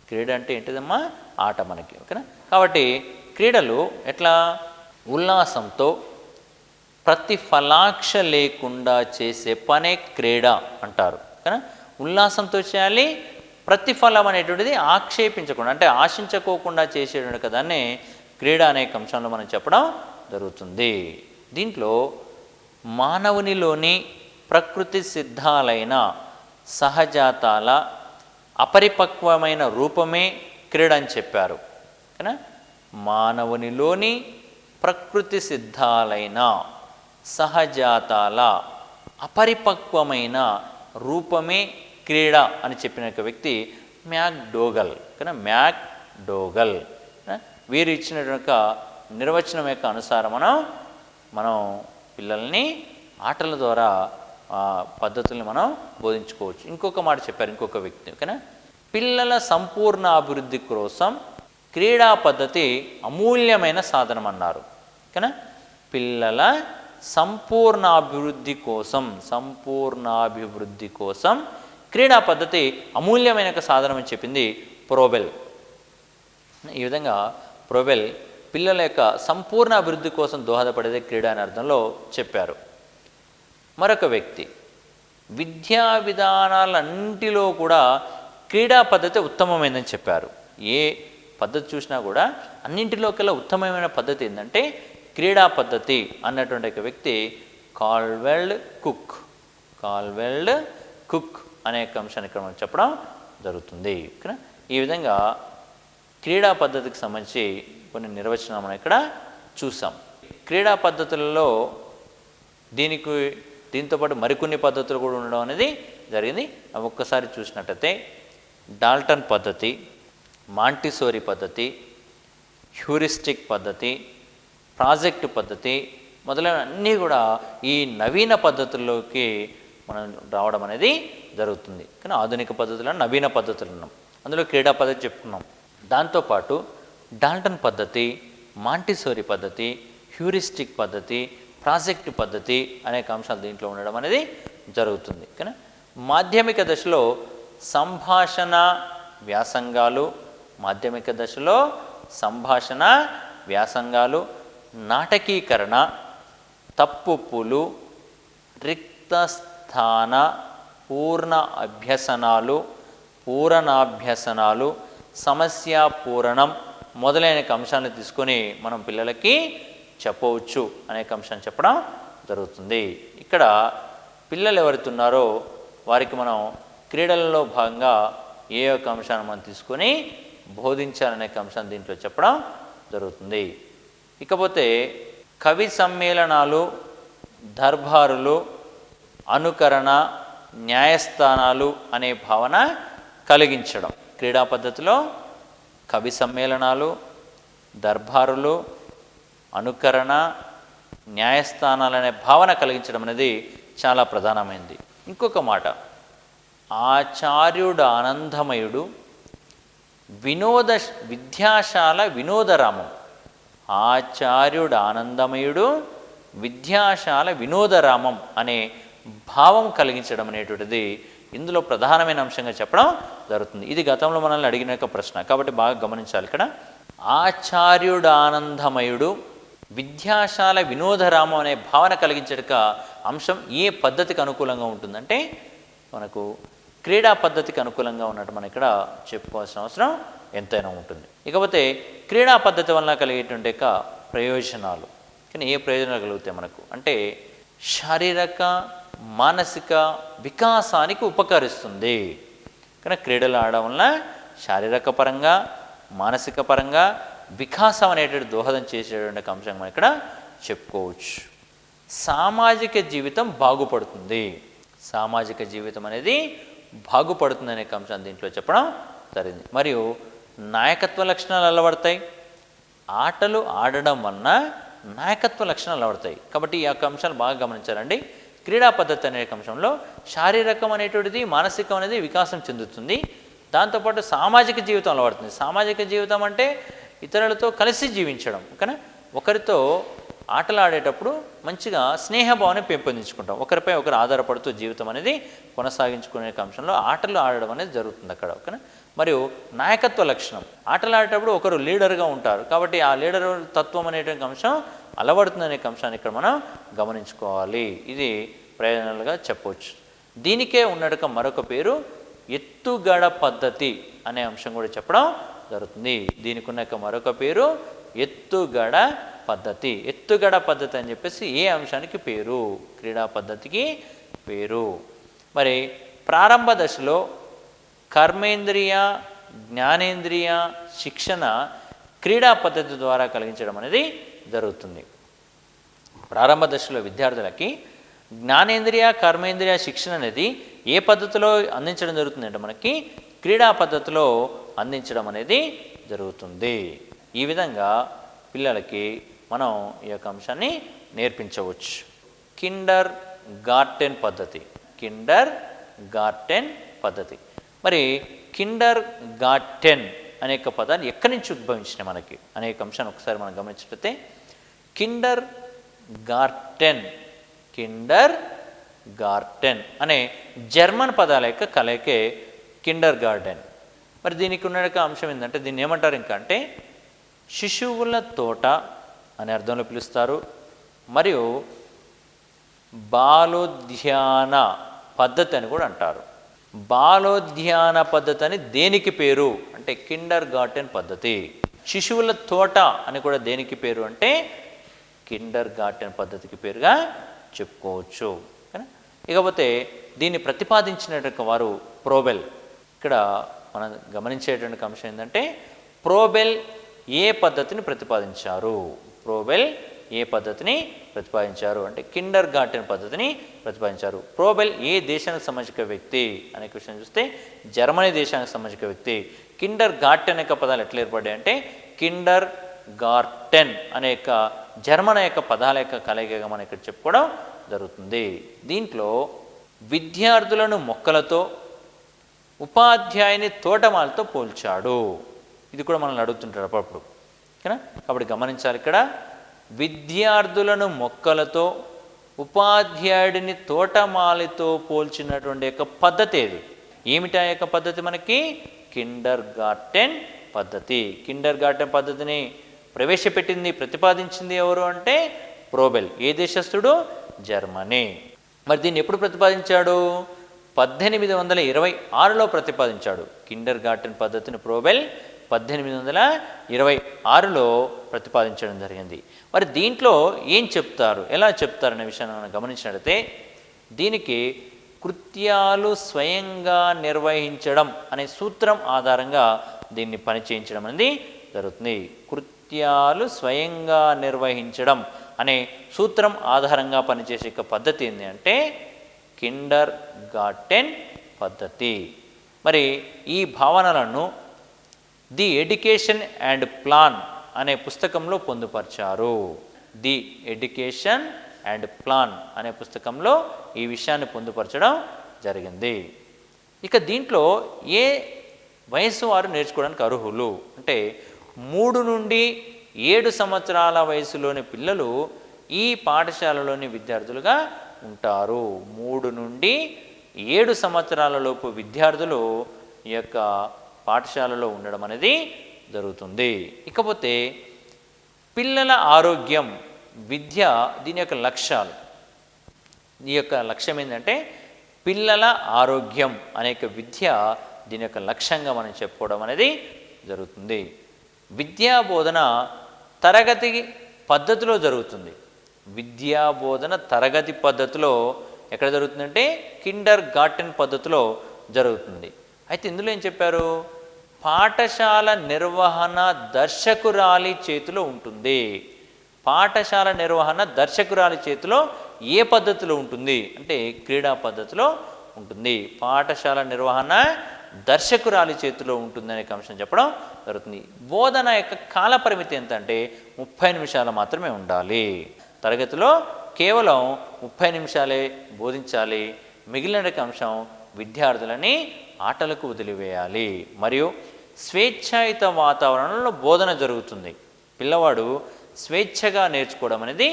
క్రీడ అంటే ఏంటిదమ్మా? ఆట మనకి. ఓకేనా? కాబట్టి క్రీడలు ఎట్లా ఉల్లాసంతో ప్రతిఫలాక్ష లేకుండా చేసే పనే క్రీడ అంటారు. కానీ ఉల్లాసంతో చేయాలి, ప్రతిఫలం అనేటువంటిది ఆక్షేపించకుండా అంటే ఆశించుకోకుండా చేసేటువంటి కదాన్ని క్రీడ అనే అంశంలో మనం చెప్పడం జరుగుతుంది. దీంట్లో మానవునిలోని ప్రకృతి సిద్ధాలైన సహజాతాల అపరిపక్వమైన రూపమే క్రీడ అని చెప్పారు. ఓకేనా? మానవునిలోని ప్రకృతి సిద్ధాలైన సహజాతాల అపరిపక్వమైన రూపమే క్రీడ అని చెప్పిన వ్యక్తి మ్యాక్డోగల్. కానీ మ్యాక్డోగల్ వీరు ఇచ్చినటువంటి నిర్వచనం యొక్క అనుసారం మనం పిల్లల్ని ఆటల ద్వారా పద్ధతుల్ని మనం బోధించుకోవచ్చు. ఇంకొక మాట చెప్పారు ఇంకొక వ్యక్తి. ఓకేనా? పిల్లల సంపూర్ణ అభివృద్ధి కోసం క్రీడా పద్ధతి అమూల్యమైన సాధనం అన్నారు. ఓకేనా? పిల్లల సంపూర్ణాభివృద్ధి కోసం క్రీడా పద్ధతి అమూల్యమైన సాధనం అని చెప్పింది ప్రోబెల్. ఈ విధంగా ప్రోబెల్ పిల్లల యొక్క సంపూర్ణ అభివృద్ధి కోసం దోహదపడేదే క్రీడ అనే అర్థంలో చెప్పారు. మరొక వ్యక్తి విద్యా విధానాలన్నింటిలో కూడా క్రీడా పద్ధతి ఉత్తమమైనదని చెప్పారు. ఏ పద్ధతి చూసినా కూడా అన్నింటిలోకెల్లా ఉత్తమమైన పద్ధతి ఏంటంటే క్రీడా పద్ధతి అన్నటువంటి ఒక వ్యక్తి కాల్వెల్డ్ కుక్ అనే అంశాన్ని ఇక్కడ మనం చెప్పడం జరుగుతుంది. ఈ విధంగా క్రీడా పద్ధతికి సంబంధించి కొన్ని నిర్వచనాలు మనం ఇక్కడ చూసాం. క్రీడా పద్ధతులలో దీంతోపాటు మరికొన్ని పద్ధతులు కూడా ఉండడం అనేది జరిగింది. అవి ఒక్కసారి చూసినట్టయితే డాల్టన్ పద్ధతి, మాంటిసోరీ పద్ధతి, హ్యూరిస్టిక్ పద్ధతి, ప్రాజెక్టు పద్ధతి మొదలైన అన్నీ కూడా ఈ నవీన పద్ధతుల్లోకి మనం రావడం అనేది జరుగుతుంది. కానీ ఆధునిక పద్ధతులను నవీన పద్ధతులు ఉన్నాం, అందులో క్రీడా పద్ధతి చెప్పుకున్నాం. దాంతోపాటు డాల్టన్ పద్ధతి, మాంటిసోరీ పద్ధతి, హ్యూరిస్టిక్ పద్ధతి, ప్రాజెక్టు పద్ధతి అనేక అంశాలు దీంట్లో ఉండడం అనేది జరుగుతుంది. కానీ మాధ్యమిక దశలో సంభాషణ వ్యాసంగాలు, మాధ్యమిక దశలో సంభాషణ వ్యాసంగాలు, నాటకీకరణ, తప్పులు, రిక్తస్థాన పూర్ణ అభ్యసనాలు, పూరణాభ్యసనాలు, సమస్య పూరణం మొదలైన అంశాలను తీసుకొని మనం పిల్లలకి చెప్పవచ్చు అనేక అంశాన్ని చెప్పడం జరుగుతుంది. ఇక్కడ పిల్లలు ఎవరైతే ఉన్నారో వారికి మనం క్రీడలలో భాగంగా ఏ ఒక్క అంశాన్ని మనం తీసుకొని బోధించాలనే అంశాన్ని దీంట్లో చెప్పడం జరుగుతుంది. ఇకపోతే కవి సమ్మేళనాలు, దర్బారులు, అనుకరణ, న్యాయస్థానాలు అనే భావన కలిగించడం. క్రీడా పద్ధతిలో కవి సమ్మేళనాలు, దర్బారులు, అనుకరణ, న్యాయస్థానాలు అనే భావన కలిగించడం అనేది చాలా ప్రధానమైనది. ఇంకొక మాట, ఆచార్యుడు ఆనందమయుడు విద్యాశాల వినోదరామం. ఆచార్యుడు ఆనందమయుడు విద్యాశాల వినోదరామం అనే భావం కలిగించడం అనేటువంటిది ఇందులో ప్రధానమైన అంశంగా చెప్పడం జరుగుతుంది. ఇది గతంలో మనల్ని అడిగిన ఒక ప్రశ్న కాబట్టి బాగా గమనించాలి. ఇక్కడ ఆచార్యుడు ఆనందమయుడు విద్యాశాల వినోదరామం అనే భావన కలిగించక అంశం ఏ పద్ధతికి అనుకూలంగా ఉంటుందంటే మనకు క్రీడా పద్ధతికి అనుకూలంగా ఉన్నట్టు మనం ఇక్కడ చెప్పుకోవాల్సిన అవసరం ఎంతైనా ఉంటుంది. ఇకపోతే క్రీడా పద్ధతి వలన కలిగేటువంటి ప్రయోజనాలు, కానీ ఏ ప్రయోజనాలు కలుగుతాయి మనకు అంటే శారీరక మానసిక వికాసానికి ఉపకరిస్తుంది. కానీ క్రీడలు ఆడడం వలన శారీరక పరంగా మానసిక పరంగా వికాసం అనేటువంటి దోహదం చేసేటువంటి అంశం మనం ఇక్కడ చెప్పుకోవచ్చు. సామాజిక జీవితం బాగుపడుతుంది, సామాజిక జీవితం అనేది బాగుపడుతుంది అనే అంశాన్ని దీంట్లో చెప్పడం జరిగింది. మరియు నాయకత్వ లక్షణాలు అలవడతాయి. ఆటలు ఆడడం వలన నాయకత్వ లక్షణాలు అలవడతాయి. కాబట్టి ఈ యొక్క అంశాలు బాగా గమనించాలండి. క్రీడా పద్ధతి అనే అంశంలో శారీరకం అనేటువంటిది మానసికం అనేది వికాసం చెందుతుంది. దాంతోపాటు సామాజిక జీవితం అలవడుతుంది. సామాజిక జీవితం అంటే ఇతరులతో కలిసి జీవించడం. కానీ ఒకరితో ఆటలు ఆడేటప్పుడు మంచిగా స్నేహభావాన్ని పెంపొందించుకుంటాం, ఒకరిపై ఒకరు ఆధారపడుతూ జీవితం అనేది కొనసాగించుకునే అంశంలో ఆటలు ఆడడం అనేది జరుగుతుంది అక్కడ. ఓకేనా. మరియు నాయకత్వ లక్షణం, ఆటలు ఆడేటప్పుడు ఒకరు లీడర్గా ఉంటారు కాబట్టి ఆ లీడర్ తత్వం అనేటువంటి అంశం అలవడుతుంది అనే అంశాన్ని ఇక్కడ మనం గమనించుకోవాలి. ఇది ప్రయోజనాలుగా చెప్పవచ్చు. దీనికే ఉన్నట్టుగా మరొక పేరు ఎత్తుగడ పద్ధతి అనే అంశం కూడా చెప్పడం జరుగుతుంది. దీనికి ఉన్న మరొక పేరు ఎత్తుగడ పద్ధతి. ఎత్తుగడ పద్ధతి అని చెప్పేసి ఏ అంశానికి పేరు? క్రీడా పద్ధతికి పేరు. మరి ప్రారంభ దశలో కర్మేంద్రియ జ్ఞానేంద్రియ శిక్షణ క్రీడా పద్ధతి ద్వారా కలిగించడం అనేది జరుగుతుంది. ప్రారంభ దశలో విద్యార్థులకి జ్ఞానేంద్రియ కర్మేంద్రియ శిక్షణ అనేది ఏ పద్ధతిలో అందించడం జరుగుతుంది అంటే మనకి క్రీడా పద్ధతిలో అందించడం అనేది జరుగుతుంది. ఈ విధంగా పిల్లలకి మనం ఈ యొక్క అంశాన్ని నేర్పించవచ్చు. కిండర్ గార్టెన్ పద్ధతి, కిండర్ గార్టెన్ పద్ధతి. మరి కిండర్ గార్టెన్ అనేక పదాలు ఎక్కడి నుంచి ఉద్భవించినాయి మనకి అనేక అంశాన్ని ఒకసారి మనం గమనించినట్లయితే కిండర్ గార్టెన్, కిండర్ గార్టెన్ అనే జర్మన్ పదాల యొక్క కలయికే కిండర్ గార్డెన్. మరి దీనికి ఉన్న అంశం ఏంటంటే దీన్ని ఏమంటారు ఇంకా అంటే శిశువుల తోట అనే అర్థంలో పిలుస్తారు. మరియు బాలోద్యాన పద్ధతి అని కూడా అంటారు. బాలోద్యాన పద్ధతి అని దేనికి పేరు అంటే కిండర్ గార్టెన్ పద్ధతి. శిశువుల తోట అని కూడా దేనికి పేరు అంటే కిండర్ గార్టెన్ పద్ధతికి పేరుగా చెప్పుకోవచ్చు. ఇకపోతే దీన్ని ప్రతిపాదించినటువంటి వారు ప్రోబెల్. ఇక్కడ మనం గమనించేటువంటి అంశం ఏంటంటే ప్రోబెల్ ఏ పద్ధతిని ప్రతిపాదించారు? ప్రోబెల్ ఏ పద్ధతిని ప్రతిపాదించారు అంటే కిండర్ గార్టెన్ పద్ధతిని ప్రతిపాదించారు. ప్రోబెల్ ఏ దేశానికి సంబంధించిన వ్యక్తి అనే క్వశ్చన్ చూస్తే జర్మనీ దేశానికి సంబంధించిన వ్యక్తి. కిండర్ గార్టెన్ యొక్క పదాలు ఎట్లా ఏర్పడ్డాయి అంటే కిండర్ గార్టెన్ అనే యొక్క జర్మన్ యొక్క పదాల యొక్క కలయికగా మనం ఇక్కడ చెప్పుకోవడం జరుగుతుంది. దీంట్లో విద్యార్థులను మొక్కలతో, ఉపాధ్యాయుని తోటమాలతో పోల్చాడు. ఇది కూడా మనల్ని అడుగుతుంటారు అప్పుడప్పుడు, ఓకేనా? కాబట్టి గమనించాలి, ఇక్కడ విద్యార్థులను మొక్కలతో, ఉపాధ్యాయుడిని తోటమాలితో పోల్చినటువంటి యొక్క పద్ధతి ఏది? ఏమిటా యొక్క పద్ధతి? మనకి కిండర్ గార్టెన్ పద్ధతి. కిండర్ గార్టెన్ పద్ధతిని ప్రవేశపెట్టింది, ప్రతిపాదించింది ఎవరు అంటే ప్రోబెల్. ఏ దేశస్థుడు? జర్మనీ. మరి దీన్ని ఎప్పుడు ప్రతిపాదించాడు? 1826లో ప్రతిపాదించాడు. కిండర్ గార్టెన్ పద్ధతిని ప్రోబెల్ 1826లో ప్రతిపాదించడం జరిగింది. మరి దీంట్లో ఏం చెప్తారు, ఎలా చెప్తారనే విషయాన్ని మనం గమనించినట్లయితే దీనికి కృత్యాలు స్వయంగా నిర్వహించడం అనే సూత్రం ఆధారంగా దీన్ని పనిచేయించడం అనేది జరుగుతుంది. కృత్యాలు స్వయంగా నిర్వహించడం అనే సూత్రం ఆధారంగా పనిచేసే పద్ధతి ఏంటి అంటే కిండర్ గార్టెన్ పద్ధతి. మరి ఈ భావనలను ది ఎడ్యుకేషన్ అండ్ ప్లాన్ అనే పుస్తకంలో పొందుపరిచారు. ది ఎడ్యుకేషన్ అండ్ ప్లాన్ అనే పుస్తకంలో ఈ విషయాన్ని పొందుపరచడం జరిగింది. ఇక దీంట్లో ఏ వయసు వారు నేర్చుకోవడానికి అర్హులు అంటే 3 నుండి 7 సంవత్సరాల వయసులోని పిల్లలు ఈ పాఠశాలలోని విద్యార్థులుగా ఉంటారు. 3 నుండి 7 సంవత్సరాల లోపు విద్యార్థులు ఈ యొక్క పాఠశాలలో ఉండడం అనేది జరుగుతుంది. ఇకపోతే పిల్లల ఆరోగ్యం, విద్య దీని యొక్క లక్ష్యాలు. ఈ యొక్క లక్ష్యం ఏంటంటే పిల్లల ఆరోగ్యం అనేక విద్య దీని యొక్క లక్ష్యంగా మనం చెప్పుకోవడం అనేది జరుగుతుంది. విద్యా బోధన తరగతి పద్ధతిలో జరుగుతుంది. విద్యా బోధన తరగతి పద్ధతిలో ఎక్కడ జరుగుతుందంటే కిండర్ గార్టెన్ పద్ధతిలో జరుగుతుంది. అయితే ఇందులో ఏం చెప్పారు? పాఠశాల నిర్వహణ దర్శకురాలి చేతిలో ఉంటుంది. పాఠశాల నిర్వహణ దర్శకురాలి చేతిలో ఏ పద్ధతిలో ఉంటుంది అంటే క్రీడా పద్ధతిలో ఉంటుంది. పాఠశాల నిర్వహణ దర్శకురాలి చేతిలో ఉంటుంది అనే అంశం చెప్పడం జరుగుతుంది. బోధన యొక్క కాల పరిమితి ఎంత అంటే 30 నిమిషాలు మాత్రమే ఉండాలి. తరగతిలో కేవలం 30 నిమిషాలే బోధించాలి. మిగిలిన అంశం విద్యార్థులని ఆటలకు వదిలివేయాలి. మరియు స్వేచ్ఛాయుత వాతావరణంలో బోధన జరుగుతుంది. పిల్లవాడు స్వేచ్ఛగా నేర్చుకోవడం అనేది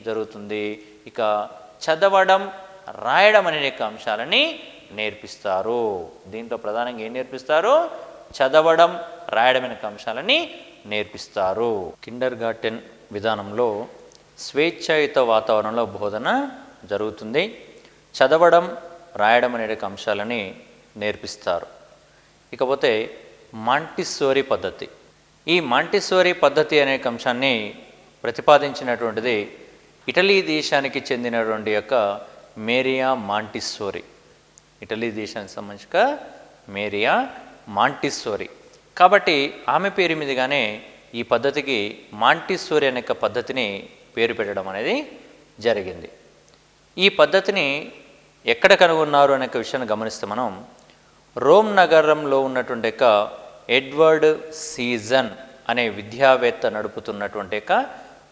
జరుగుతుంది. ఇక చదవడం, రాయడం అనే అంశాలని నేర్పిస్తారు. దీంట్లో ప్రధానంగా ఏం నేర్పిస్తారు? చదవడం, రాయడం అనే అంశాలని నేర్పిస్తారు. కిండర్ గార్టెన్ విధానంలో స్వేచ్ఛాయుత వాతావరణంలో బోధన జరుగుతుంది. చదవడం, రాయడం అనే అంశాలని నేర్పిస్తారు. ఇకపోతే మాంటిస్సోరీ పద్ధతి. ఈ మాంటిస్సోరీ పద్ధతి అనే అంశాన్ని ప్రతిపాదించినటువంటిది ఇటలీ దేశానికి చెందినటువంటి యొక్క మేరియా మాంటిస్సోరీ. ఇటలీ దేశానికి సంబంధించిన మేరియా మాంటిస్సోరీ. కాబట్టి ఆమె పేరు మీదుగానే ఈ పద్ధతికి మాంటిస్సోరీ అనే పద్ధతిని పేరు పెట్టడం అనేది జరిగింది. ఈ పద్ధతిని ఎక్కడ కనుగొన్నారు అనే విషయాన్ని గమనిస్తే మనం రోమ్ నగరంలో ఉన్నటువంటి ఎడ్వర్డ్ సీజన్ అనే విద్యావేత్త నడుపుతున్నటువంటి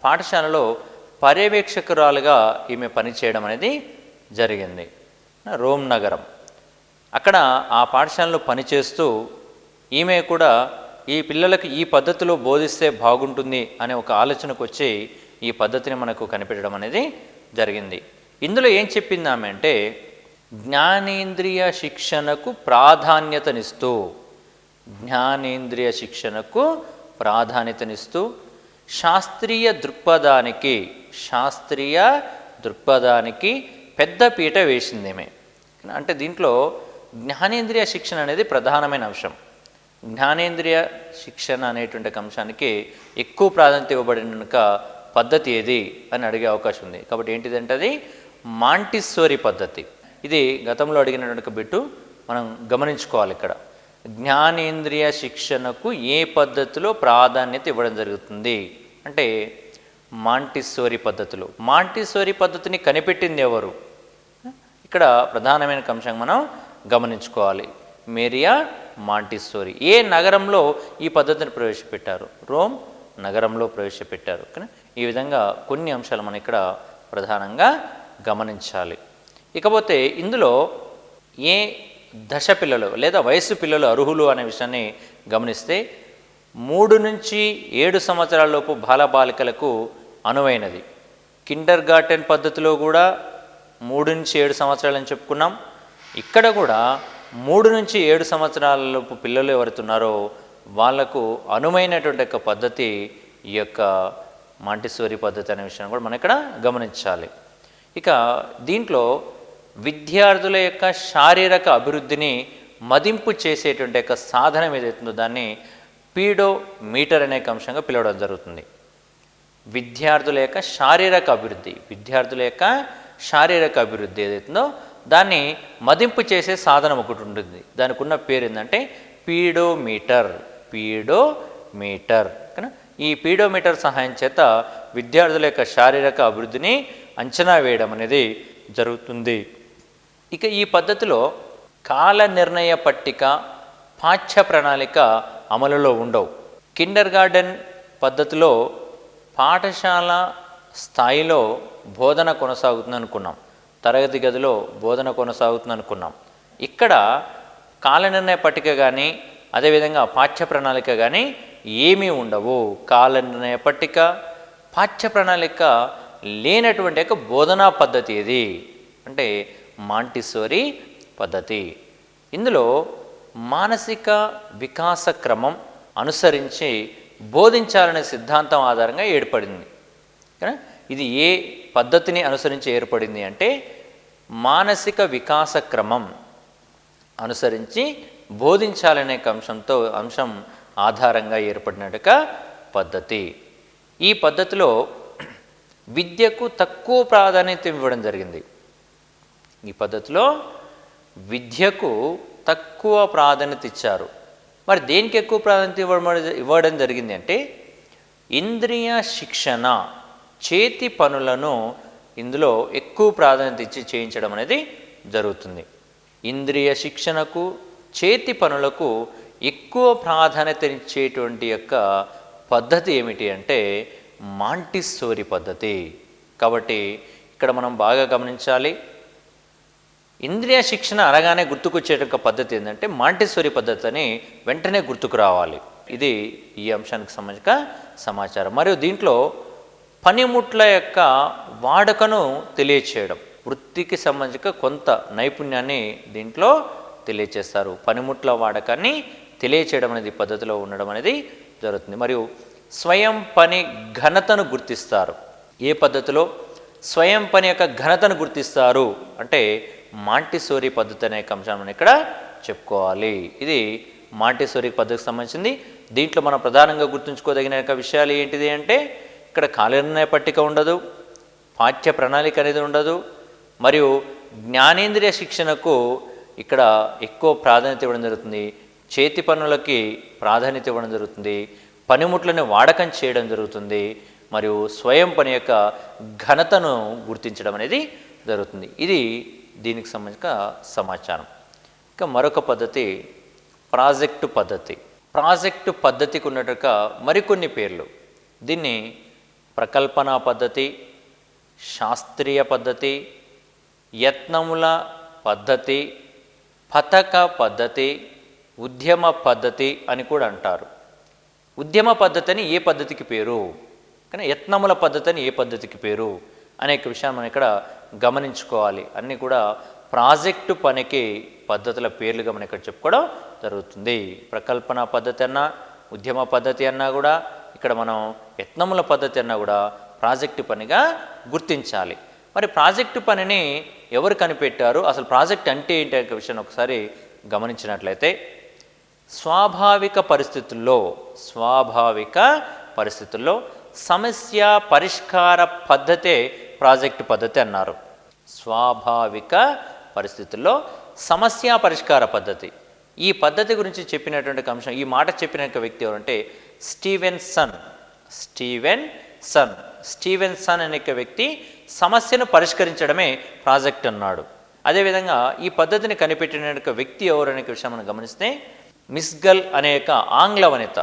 పాఠశాలలో పర్యవేక్షకురాలుగా ఈమె పనిచేయడం అనేది జరిగింది. రోమ్ నగరం అక్కడ ఆ పాఠశాలలో పనిచేస్తూ ఈమె కూడా ఈ పిల్లలకు ఈ పద్ధతిలో బోధిస్తే బాగుంటుంది అనే ఒక ఆలోచనకు వచ్చి ఈ పద్ధతిని మనకు కనిపెట్టడం అనేది జరిగింది. ఇందులో ఏం చెప్పింది ఆమె అంటే జ్ఞానేంద్రియ శిక్షణకు ప్రాధాన్యతనిస్తూ, జ్ఞానేంద్రియ శిక్షణకు ప్రాధాన్యతనిస్తూ శాస్త్రీయ దృక్పథానికి పెద్ద పీట వేసింది ఆమె. అంటే దీంట్లో జ్ఞానేంద్రియ శిక్షణ అనేది ప్రధానమైన అంశం. జ్ఞానేంద్రియ శిక్షణ అనేటువంటి అంశానికి ఎక్కువ ప్రాధాన్యత ఇవ్వబడిన పద్ధతి ఏది అని అడిగే అవకాశం ఉంది. కాబట్టి ఏంటిదంటే అది మాంటిస్సోరీ పద్ధతి. ఇది గతంలో అడిగినటువంటి బిట్టు మనం గమనించుకోవాలి. ఇక్కడ జ్ఞానేంద్రియ శిక్షణకు ఏ పద్ధతిలో ప్రాధాన్యత ఇవ్వడం జరుగుతుంది అంటే మాంటిస్సోరీ పద్ధతిలో. మాంటిస్సోరీ పద్ధతిని కనిపెట్టింది ఎవరు? ఇక్కడ ప్రధానమైన అంశం మనం గమనించుకోవాలి. Maria Montessori. ఏ నగరంలో ఈ పద్ధతిని ప్రవేశపెట్టారు? రోమ్ నగరంలో ప్రవేశపెట్టారు. కానీ ఈ విధంగా కొన్ని అంశాలు మనం ఇక్కడ ప్రధానంగా గమనించాలి. ఇకపోతే ఇందులో ఏ దశ పిల్లలు లేదా వయసు పిల్లలు అర్హులు అనే విషయాన్ని గమనిస్తే 3 నుంచి 7 సంవత్సరాల లోపు బాలబాలికలకు అనువైనది. కిండర్ గార్టెన్ పద్ధతిలో కూడా 3 నుంచి 7 సంవత్సరాలు అని చెప్పుకున్నాం. ఇక్కడ కూడా 3 నుంచి 7 సంవత్సరాల లోపు పిల్లలు ఎవరుతున్నారో వాళ్లకు అనువైనటువంటి యొక్క పద్ధతి ఈ యొక్క మాంటిస్సోరీ పద్ధతి అనే విషయాన్ని కూడా మనం ఇక్కడ గమనించాలి. ఇక దీంట్లో విద్యార్థుల యొక్క శారీరక అభివృద్ధిని మదింపు చేసేటువంటి యొక్క సాధనం ఏదైతుందో దాన్ని పీడోమీటర్ అనే అంశంగా పిలవడం జరుగుతుంది. విద్యార్థుల యొక్క శారీరక అభివృద్ధి ఏదైతుందో దాన్ని మదింపు చేసే సాధనం ఒకటి ఉంటుంది. దానికి ఉన్న పేరు ఏంటంటే పీడోమీటర్. కానీ ఈ పీడోమీటర్ సహాయం చేత విద్యార్థుల యొక్క శారీరక అభివృద్ధిని అంచనా వేయడం అనేది జరుగుతుంది. ఇక ఈ పద్ధతిలో కాల నిర్ణయ పట్టిక, పాఠ్య ప్రణాళిక అమలులో ఉండవు. కిండర్ గార్డెన్ పద్ధతిలో పాఠశాల స్థాయిలో బోధన కొనసాగుతుంది అనుకున్నాం, తరగతి గదిలో బోధన కొనసాగుతుంది అనుకున్నాం. ఇక్కడ కాల నిర్ణయ పట్టిక కానీ అదేవిధంగా పాఠ్య ప్రణాళిక కానీ ఏమీ ఉండవు. కాల నిర్ణయ పట్టిక, పాఠ్య ప్రణాళిక లేనటువంటి యొక్క బోధనా పద్ధతి ఇది అంటే మాంటిస్సోరీ పద్ధతి. ఇందులో మానసిక వికాస క్రమం అనుసరించి బోధించాలనే సిద్ధాంతం ఆధారంగా ఏర్పడింది. ఇది ఏ పద్ధతిని అనుసరించి ఏర్పడింది అంటే మానసిక వికాస క్రమం అనుసరించి బోధించాలనే అంశం ఆధారంగా ఏర్పడినట్టుగా పద్ధతి. ఈ పద్ధతిలో విద్యకు తక్కువ ప్రాధాన్యత ఇవ్వడం జరిగింది. ఈ పద్ధతిలో విద్యకు తక్కువ ప్రాధాన్యత ఇచ్చారు. మరి దేనికి ఎక్కువ ప్రాధాన్యత ఇవ్వడం జరిగింది అంటే ఇంద్రియ శిక్షణ, చేతి పనులను ఇందులో ఎక్కువ ప్రాధాన్యత ఇచ్చి చేయించడం అనేది జరుగుతుంది. ఇంద్రియ శిక్షణకు, చేతి పనులకు ఎక్కువ ప్రాధాన్యత ఇచ్చేటువంటి యొక్క పద్ధతి ఏమిటి అంటే మాంటిస్సోరీ పద్ధతి. కాబట్టి ఇక్కడ మనం బాగా గమనించాలి. ఇంద్రియ శిక్షణ అనగానే గుర్తుకొచ్చే పద్ధతి ఏంటంటే మాంటిస్సోరీ పద్ధతి అని వెంటనే గుర్తుకు రావాలి. ఇది ఈ అంశానికి సంబంధించిన సమాచారం. మరియు దీంట్లో పనిముట్ల యొక్క వాడకను తెలియచేయడం, వృత్తికి సంబంధించిన కొంత నైపుణ్యాన్ని దీంట్లో తెలియచేస్తారు. పనిముట్ల వాడకాన్ని తెలియచేయడం అనేది పద్ధతిలో ఉండడం అనేది జరుగుతుంది. మరియు స్వయం పని ఘనతను గుర్తిస్తారు. ఏ పద్ధతిలో స్వయం పని యొక్క ఘనతను గుర్తిస్తారు అంటే మాంటిస్సోరీ పద్ధతి అనే అంశాన్ని మనం ఇక్కడ చెప్పుకోవాలి. ఇది మాంటిస్సోరీ పద్ధతికి సంబంధించింది. దీంట్లో మనం ప్రధానంగా గుర్తుంచుకోదగిన విషయాలు ఏంటిది అంటే ఇక్కడ కాలనిర్ణయ పట్టిక ఉండదు, పాఠ్య ప్రణాళిక అనేది ఉండదు, మరియు జ్ఞానేంద్రియ శిక్షణకు ఇక్కడ ఎక్కువ ప్రాధాన్యత ఇవ్వడం జరుగుతుంది. చేతి పనులకి ప్రాధాన్యత ఇవ్వడం జరుగుతుంది. పనిముట్లను వాడకం చేయడం జరుగుతుంది. మరియు స్వయం పని యొక్క ఘనతను గుర్తించడం అనేది జరుగుతుంది. ఇది దీనికి సంబంధించిన సమాచారం. ఇక మరొక పద్ధతి ప్రాజెక్టు పద్ధతి. ప్రాజెక్టు పద్ధతికి ఉన్నట్టుగా మరికొన్ని పేర్లు. దీన్ని ప్రకల్పన పద్ధతి, శాస్త్రీయ పద్ధతి, యత్నముల పద్ధతి, పథక పద్ధతి, ఉద్యమ పద్ధతి అని కూడా అంటారు. ఉద్యమ పద్ధతి అని ఏ పద్ధతికి పేరు, కానీ యత్నముల పద్ధతి అని ఏ పద్ధతికి పేరు అనేక విషయాన్ని మనం ఇక్కడ గమనించుకోవాలి. అన్నీ కూడా ప్రాజెక్టు పనికి పద్ధతుల పేర్లుగా మనం ఇక్కడ చెప్పుకోవడం జరుగుతుంది. ప్రకల్పన పద్ధతి అన్నా, ఉద్యమ పద్ధతి అన్నా కూడా, ఇక్కడ మనం యత్నముల పద్ధతి అన్నా కూడా ప్రాజెక్టు పనిగా గుర్తించాలి. మరి ప్రాజెక్టు పనిని ఎవరు కనిపెట్టారు, అసలు ప్రాజెక్ట్ అంటే ఏంటి అనే విషయాన్ని ఒకసారి గమనించినట్లయితే స్వాభావిక పరిస్థితుల్లో సమస్య పరిష్కార పద్ధతే ప్రాజెక్టు పద్ధతి అన్నారు. స్వాభావిక పరిస్థితుల్లో సమస్య పరిష్కార పద్ధతి ఈ పద్ధతి గురించి చెప్పినటువంటి అంశం, ఈ మాట చెప్పిన వ్యక్తి ఎవరంటే స్టీవెన్సన్ అనే వ్యక్తి సమస్యను పరిష్కరించడమే ప్రాజెక్ట్ అన్నాడు. అదేవిధంగా ఈ పద్ధతిని కనిపెట్టిన వ్యక్తి ఎవరు అనే విషయం మనం గమనిస్తే మిస్గల్ అనే ఆంగ్ల వనిత,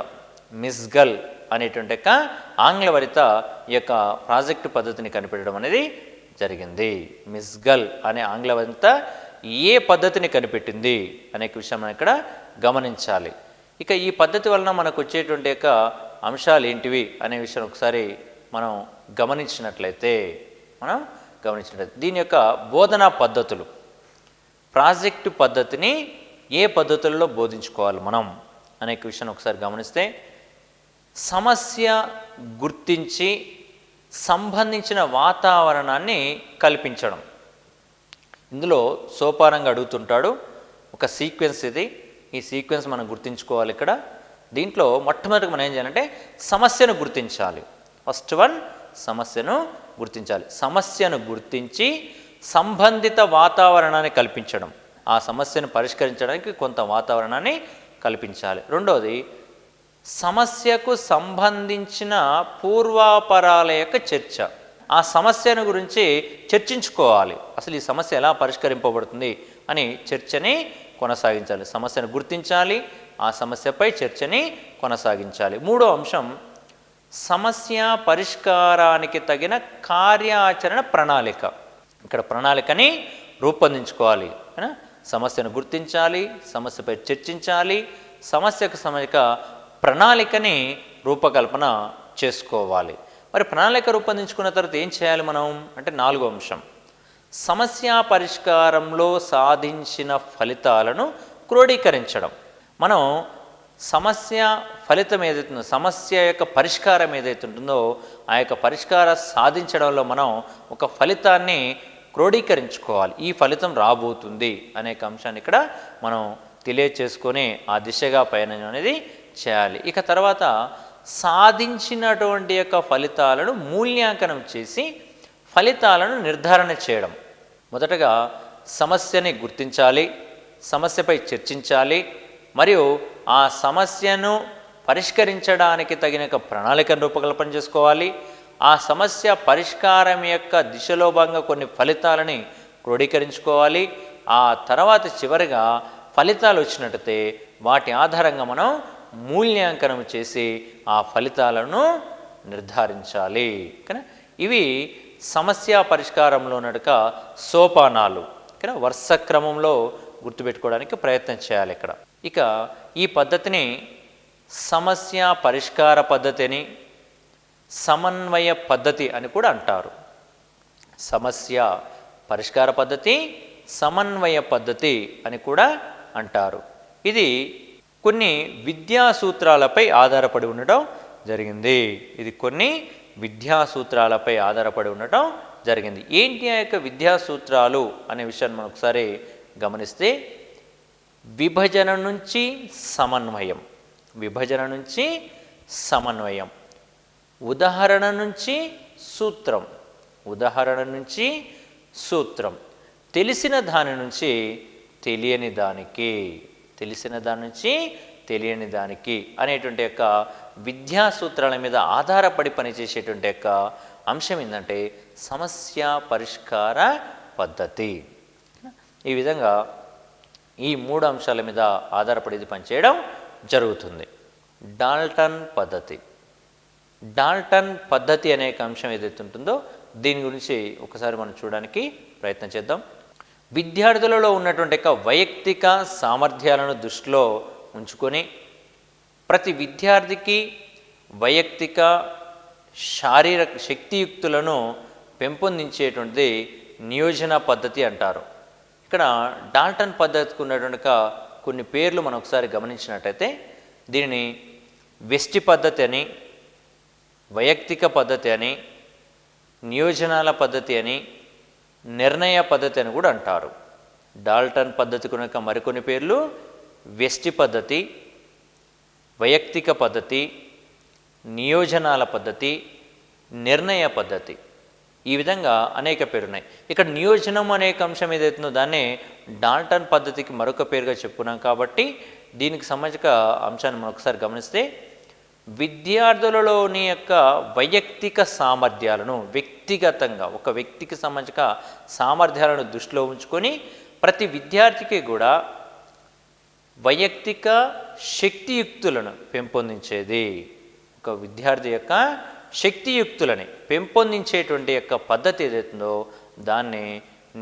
మిస్గల్ అనేటువంటి ఆంగ్ల వనిత ఈ యొక్క ప్రాజెక్టు పద్ధతిని కనిపెట్టడం అనేది జరిగింది. మిస్గల్ అనే ఆంగ్ల వనిత ఏ పద్ధతిని కనిపెట్టింది అనే విషయం మనం ఇక్కడ గమనించాలి. ఇక ఈ పద్ధతి వలన మనకు వచ్చేటువంటి అంశాలు ఏంటివి అనే విషయం ఒకసారి మనం గమనించినట్లయితే దీని యొక్క బోధనా పద్ధతులు, ప్రాజెక్టు పద్ధతిని ఏ పద్ధతుల్లో బోధించుకోవాలి మనం అనే విషయాన్ని ఒకసారి గమనిస్తే, సమస్య గుర్తించి సంబంధించిన వాతావరణాన్ని కల్పించడం. ఇందులో సోపానంగా అడుగుతుంటాడు. ఒక సీక్వెన్స్ ఇది, ఈ సీక్వెన్స్ మనం గుర్తించుకోవాలి. ఇక్కడ దీంట్లో మొట్టమొదటిగా మనం ఏం చేయాలంటే సమస్యను గుర్తించాలి. ఫస్ట్ వన్ సమస్యను గుర్తించాలి. సమస్యను గుర్తించి సంబంధిత వాతావరణాన్ని కల్పించడం, ఆ సమస్యను పరిష్కరించడానికి కొంత వాతావరణాన్ని కల్పించాలి. రెండవది సమస్యకు సంబంధించిన పూర్వాపరాల యొక్క చర్చ, ఆ సమస్యను గురించి చర్చించుకోవాలి. అసలు ఈ సమస్య ఎలా పరిష్కరింపబడుతుంది అని చర్చని కొనసాగించాలి. సమస్యను గుర్తించాలి, ఆ సమస్యపై చర్చని కొనసాగించాలి. మూడో అంశం సమస్య పరిష్కారానికి తగిన కార్యాచరణ ప్రణాళిక. ఇక్కడ ప్రణాళికని రూపొందించుకోవాలి. సమస్యను గుర్తించాలి, సమస్యపై చర్చించాలి, సమస్యకు సమయక ప్రణాళికని రూపకల్పన చేసుకోవాలి. మరి ప్రణాళిక రూపొందించుకున్న తర్వాత ఏం చేయాలి మనం అంటే నాలుగో అంశం సమస్య పరిష్కారంలో సాధించిన ఫలితాలను క్రోడీకరించడం. మనం సమస్య ఫలితం ఏదైతుందో, సమస్య యొక్క పరిష్కారం ఏదైతే ఉంటుందో ఆ యొక్క పరిష్కారం సాధించడంలో మనం ఒక ఫలితాన్ని క్రోడీకరించుకోవాలి. ఈ ఫలితం రాబోతుంది అనే అంశాన్ని ఇక్కడ మనం తెలియచేసుకొని ఆ దిశగా పయనం అనేది చేయాలి. ఇక తర్వాత సాధించినటువంటి యొక్క ఫలితాలను మూల్యాంకనం చేసి ఫలితాలను నిర్ధారణ చేయడం. మొదటగా సమస్యని గుర్తించాలి, సమస్యపై చర్చించాలి, మరియు ఆ సమస్యను పరిష్కరించడానికి తగిన ప్రణాళికను రూపకల్పన చేసుకోవాలి. ఆ సమస్య పరిష్కారం యొక్క దిశలో భాగంగా కొన్ని ఫలితాలని క్రోడీకరించుకోవాలి. ఆ తర్వాత చివరిగా ఫలితాలు వచ్చినట్టయితే వాటి ఆధారంగా మనం మూల్యాంకనం చేసి ఆ ఫలితాలను నిర్ధారించాలి. కానీ ఇవి సమస్య పరిష్కారంలో నడక సోపానాలు. కానీ వరుస క్రమంలో గుర్తుపెట్టుకోవడానికి ప్రయత్నం చేయాలి ఇక్కడ. ఇక ఈ పద్ధతిని సమస్య పరిష్కార పద్ధతి అని, సమన్వయ పద్ధతి అని కూడా అంటారు. సమస్య పరిష్కార పద్ధతి, సమన్వయ పద్ధతి అని కూడా అంటారు. ఇది కొన్ని విద్యా సూత్రాలపై ఆధారపడి ఉండటం జరిగింది. ఏంటి ఆ యొక్క విద్యా సూత్రాలు అనే విషయాన్ని మనం ఒకసారి గమనిస్తే, విభజన నుంచి సమన్వయం, ఉదాహరణ నుంచి సూత్రం, తెలిసిన దాని నుంచి తెలియని దానికి అనేటువంటి యొక్క విద్యా సూత్రాల మీద ఆధారపడి పనిచేసేటువంటి యొక్క అంశం ఏంటంటే సమస్య పరిష్కార పద్ధతి. ఈ విధంగా ఈ మూడు అంశాల మీద ఆధారపడి ఇది పనిచేయడం జరుగుతుంది. డాల్టన్ పద్ధతి అనే అంశం ఏదైతే ఉంటుందో దీని గురించి ఒకసారి మనం చూడడానికి ప్రయత్నం చేద్దాం. విద్యార్థులలో ఉన్నటువంటి వైయక్తిక సామర్థ్యాలను దృష్టిలో ఉంచుకొని ప్రతి విద్యార్థికి వైయక్తిక శారీరక శక్తియుక్తులను పెంపొందించేటువంటిది నియోజన పద్ధతి అంటారు. ఇక్కడ డాల్టన్ పద్ధతికి ఉన్నటువంటి కొన్ని పేర్లు మనం ఒకసారి గమనించినట్టయితే దీనిని వెస్టి పద్ధతి అని, వైయక్తిక పద్ధతి అని, నియోజనాల పద్ధతి అని, నిర్ణయ పద్ధతి అని కూడా అంటారు. డాల్టన్ పద్ధతికి ఉన్న మరికొన్ని పేర్లు వెస్టి పద్ధతి, వైయక్తిక పద్ధతి, నియోజనాల పద్ధతి, నిర్ణయ పద్ధతి. ఈ విధంగా అనేక పేరున్నాయి. ఇక్కడ నియోజనం అనేక అంశం ఏదైతుందో దాన్నే డాల్టన్ పద్ధతికి మరొక పేరుగా చెప్పుకున్నాం. కాబట్టి దీనికి సంబంధించిన అంశాన్ని మనం ఒకసారి గమనిస్తే, విద్యార్థులలోని యొక్క వైయక్తిక సామర్థ్యాలను వ్యక్తిగతంగా ఒక వ్యక్తికి సంబంధించిన సామర్థ్యాలను దృష్టిలో ఉంచుకొని ప్రతి విద్యార్థికి కూడా వైయక్తిక శక్తియుక్తులను పెంపొందించేది. ఒక విద్యార్థి యొక్క శక్తియుక్తులని పెంపొందించేటువంటి యొక్క పద్ధతి ఏదైతుందో దాన్ని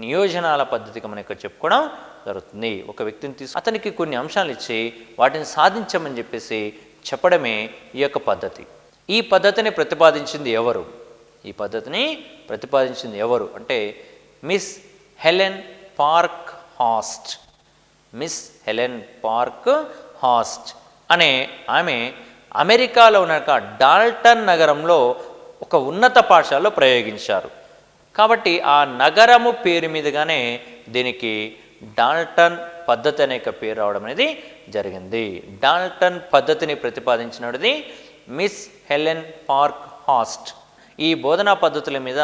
నియోజనాల పద్ధతిగా మనం ఇక్కడ చెప్పుకోవడం జరుగుతుంది. ఒక వ్యక్తిని అతనికి కొన్ని అంశాలు ఇచ్చి వాటిని సాధించమని చెప్పేసి చెప్పడమే ఈ యొక్క పద్ధతి. ఈ పద్ధతిని ప్రతిపాదించింది ఎవరు? ఈ పద్ధతిని ప్రతిపాదించింది ఎవరు అంటే miss Helen park host. Miss Helen park host అనే ఆమె అమెరికాలో ఉన్న డాల్టన్ నగరంలో ఒక ఉన్నత పాఠశాలలో ప్రయోగించారు. కాబట్టి ఆ నగరము పేరు మీదుగానే దీనికి డాల్టన్ పద్ధతి అనే పేరు రావడం అనేది జరిగింది. డాల్టన్ పద్ధతిని ప్రతిపాదించినది మిస్ హెలెన్ పార్క్ హాస్ట్. ఈ బోధనా పద్ధతుల మీద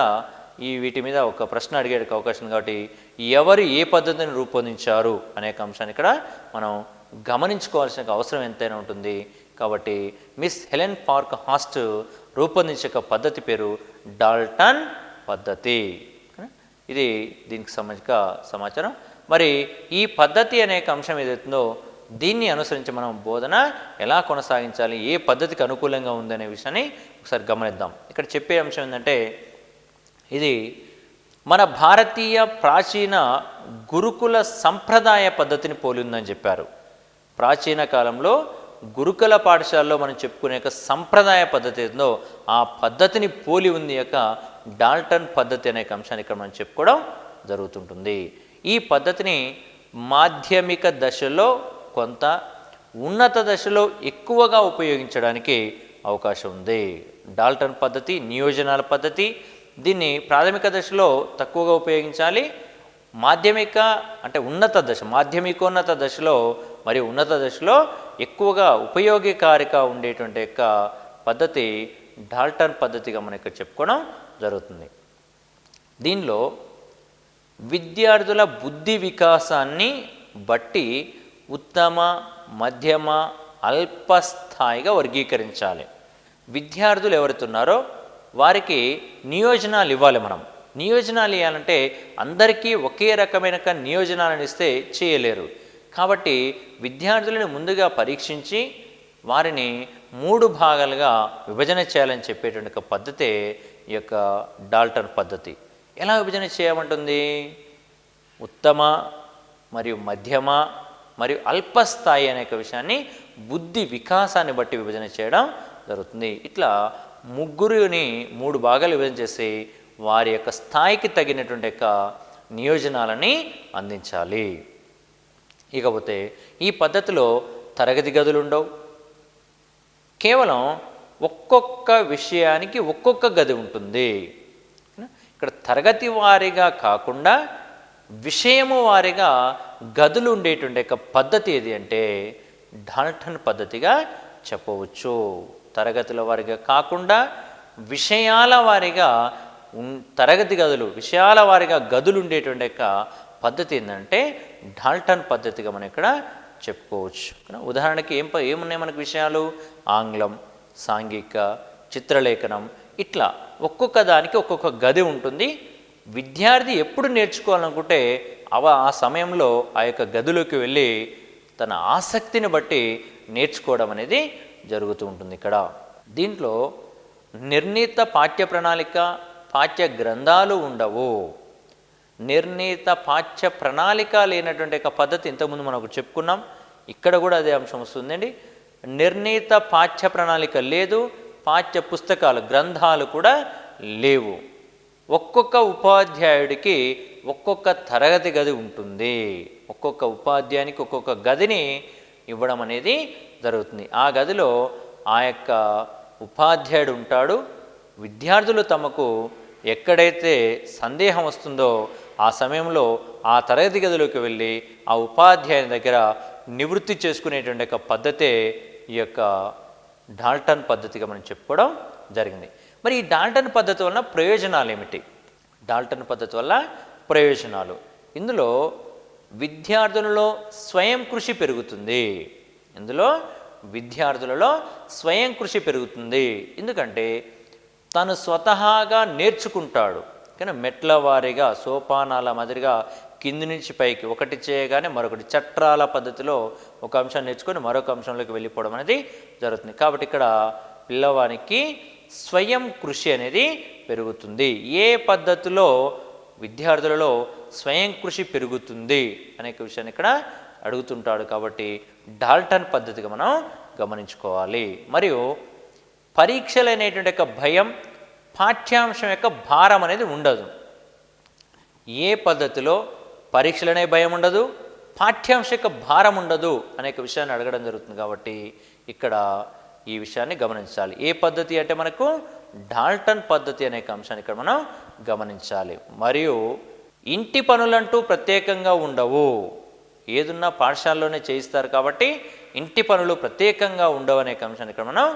వీటి మీద ఒక ప్రశ్న అడిగే అవకాశం ఉంది. కాబట్టి ఎవరు ఏ పద్ధతిని రూపొందించారు అనేక అంశాన్ని ఇక్కడ మనం గమనించుకోవాల్సిన అవసరం ఎంతైనా ఉంటుంది. కాబట్టి మిస్ హెలెన్ పార్క్ హాస్ట్ రూపొందించే పద్ధతి పేరు డాల్టన్ పద్ధతి. ఇది దీనికి సంబంధించిన సమాచారం. మరి ఈ పద్ధతి అనేక అంశం ఏదైతుందో దీన్ని అనుసరించి మనం బోధన ఎలా కొనసాగించాలి, ఏ పద్ధతికి అనుకూలంగా ఉందనే విషయాన్ని ఒకసారి గమనిద్దాం. ఇక్కడ చెప్పే అంశం ఏంటంటే, ఇది మన భారతీయ ప్రాచీన గురుకుల సంప్రదాయ పద్ధతిని పోలి ఉందని చెప్పారు. ప్రాచీన కాలంలో గురుకుల పాఠశాలలో మనం చెప్పుకునే యొక్క సంప్రదాయ పద్ధతి ఏందో ఆ పద్ధతిని పోలి ఉంది యొక్క డాల్టన్ పద్ధతి అనే అంశాన్ని ఇక్కడ మనం చెప్పుకోవడం జరుగుతుంటుంది. ఈ పద్ధతిని మాధ్యమిక దశలో కొంత, ఉన్నత దశలో ఎక్కువగా ఉపయోగించడానికి అవకాశం ఉంది. డాల్టన్ పద్ధతి నియోజనాల పద్ధతి. దీన్ని ప్రాథమిక దశలో తక్కువగా ఉపయోగించాలి. మాధ్యమిక అంటే ఉన్నత దశ, మాధ్యమికోన్నత దశలో మరియు ఉన్నత దశలో ఎక్కువగా ఉపయోగకారిగా ఉండేటువంటి యొక్క పద్ధతి డాల్టన్ పద్ధతిగా మనం ఇక్కడ చెప్పుకోవడం జరుగుతుంది. దీనిలో విద్యార్థుల బుద్ధి వికాసాన్ని బట్టి ఉత్తమ, మధ్యమ, అల్పస్థాయిగా వర్గీకరించాలి. విద్యార్థులు ఎవరుతున్నారో వారికి నియోజనాలు ఇవ్వాలి. మనం నియోజనాలు ఇవ్వాలంటే అందరికీ ఒకే రకమైన నియోజనాలను ఇస్తే చేయలేరు. కాబట్టి విద్యార్థులను ముందుగా పరీక్షించి వారిని 3 భాగాలుగా విభజన చేయాలని చెప్పేటువంటి ఒక పద్ధతే ఈ యొక్క డాల్టన్ పద్ధతి. ఎలా విభజన చేయమంటుంది? ఉత్తమ మరియు మధ్యమ మరియు అల్పస్థాయి అనే విషయాన్ని బుద్ధి వికాసాన్ని బట్టి విభజన చేయడం జరుగుతుంది. ఇట్లా ముగ్గురిని 3 భాగాలు విభజన చేసి వారి యొక్క స్థాయికి తగినటువంటి యొక్క నియోజనాలని అందించాలి. ఇకపోతే ఈ పద్ధతిలో తరగతి గదులు ఉండవు. కేవలం ఒక్కొక్క విషయానికి ఒక్కొక్క గది ఉంటుంది. ఇక్కడ తరగతి వారీగా కాకుండా విషయము వారీగా గదులు ఉండేటువంటి యొక్క పద్ధతి ఏది అంటే డాల్టన్ పద్ధతిగా చెప్పవచ్చు. తరగతుల వారీగా కాకుండా విషయాల వారీగా తరగతి గదులు, విషయాల వారీగా గదులు ఉండేటువంటి యొక్క పద్ధతి ఏంటంటే డాల్టన్ పద్ధతిగా మనం ఇక్కడ చెప్పుకోవచ్చు. ఉదాహరణకి ఏమున్నాయి మనకు విషయాలు? ఆంగ్లం, సాంఘిక, చిత్రలేఖనం, ఇట్లా ఒక్కొక్క దానికి ఒక్కొక్క గది ఉంటుంది. విద్యార్థి ఎప్పుడు నేర్చుకోవాలనుకుంటే ఆ సమయంలో ఆ యొక్క గదిలోకి వెళ్ళి తన ఆసక్తిని బట్టి నేర్చుకోవడం అనేది జరుగుతూ ఉంటుంది. ఇక్కడ దీంట్లో నిర్ణీత పాఠ్య ప్రణాళిక, పాఠ్య గ్రంథాలు ఉండవు. నిర్ణీత పాఠ్య ప్రణాళిక లేనటువంటి ఒక పద్ధతి ఇంతకుముందు మనం ఒకటి చెప్పుకున్నాం. ఇక్కడ కూడా అదే అంశం వస్తుందండి. నిర్ణీత పాఠ్య ప్రణాళిక లేదు, పాఠ్య పుస్తకాలు, గ్రంథాలు కూడా లేవు. ఒక్కొక్క ఉపాధ్యాయుడికి ఒక్కొక్క తరగతి గది ఉంటుంది. ఒక్కొక్క ఉపాధ్యాయునికి ఒక్కొక్క గదిని ఇవ్వడం అనేది జరుగుతుంది. ఆ గదిలో ఆ యొక్క ఉపాధ్యాయుడు ఉంటాడు. విద్యార్థులు తమకు ఎక్కడైతే సందేహం వస్తుందో ఆ సమయంలో ఆ తరగతి గదిలోకి వెళ్ళి ఆ ఉపాధ్యాయుని దగ్గర నివృత్తి చేసుకునేటువంటి ఒక పద్ధతే ఈ యొక్క డాల్టన్ పద్ధతిగా మనం చెప్పుకోవడం జరిగింది. మరి ఈ డాల్టన్ పద్ధతి వలన ప్రయోజనాలు ఏమిటి? డాల్టన్ పద్ధతి వల్ల ప్రయోజనాలు. ఇందులో విద్యార్థులలో స్వయం కృషి పెరుగుతుంది. ఎందుకంటే తను స్వతహాగా నేర్చుకుంటాడు. కానీ మెట్ల వారీగా సోపానాల మాదిరిగా కింది నుంచి పైకి ఒకటి చేయగానే మరొకటి చట్రాల పద్ధతిలో ఒక అంశం నేర్చుకొని మరొక అంశంలోకి వెళ్ళిపోవడం అనేది జరుగుతుంది. కాబట్టి ఇక్కడ పిల్లవానికి స్వయం కృషి అనేది పెరుగుతుంది. ఏ పద్ధతిలో విద్యార్థులలో స్వయం కృషి పెరుగుతుంది అనే విషయాన్ని ఇక్కడ అడుగుతుంటాడు. కాబట్టి డాల్టన్ పద్ధతిగా మనం గమనించుకోవాలి. మరియు పరీక్షలు అనేటువంటి యొక్క భయం, పాఠ్యాంశం యొక్క భారం అనేది ఉండదు. ఏ పద్ధతిలో పరీక్షలనే భయం ఉండదు, పాఠ్యాంశం యొక్క భారం ఉండదు అనేక విషయాన్ని అడగడం జరుగుతుంది. కాబట్టి ఇక్కడ ఈ విషయాన్ని గమనించాలి. ఏ పద్ధతి అంటే మనకు డాల్టన్ పద్ధతి అనే అంశాన్ని ఇక్కడ మనం గమనించాలి. మరియు ఇంటి పనులంటూ ప్రత్యేకంగా ఉండవు. ఏదున్నా పాఠశాలలోనే చేయిస్తారు కాబట్టి ఇంటి పనులు ప్రత్యేకంగా ఉండవు అనే అంశాన్ని ఇక్కడ మనం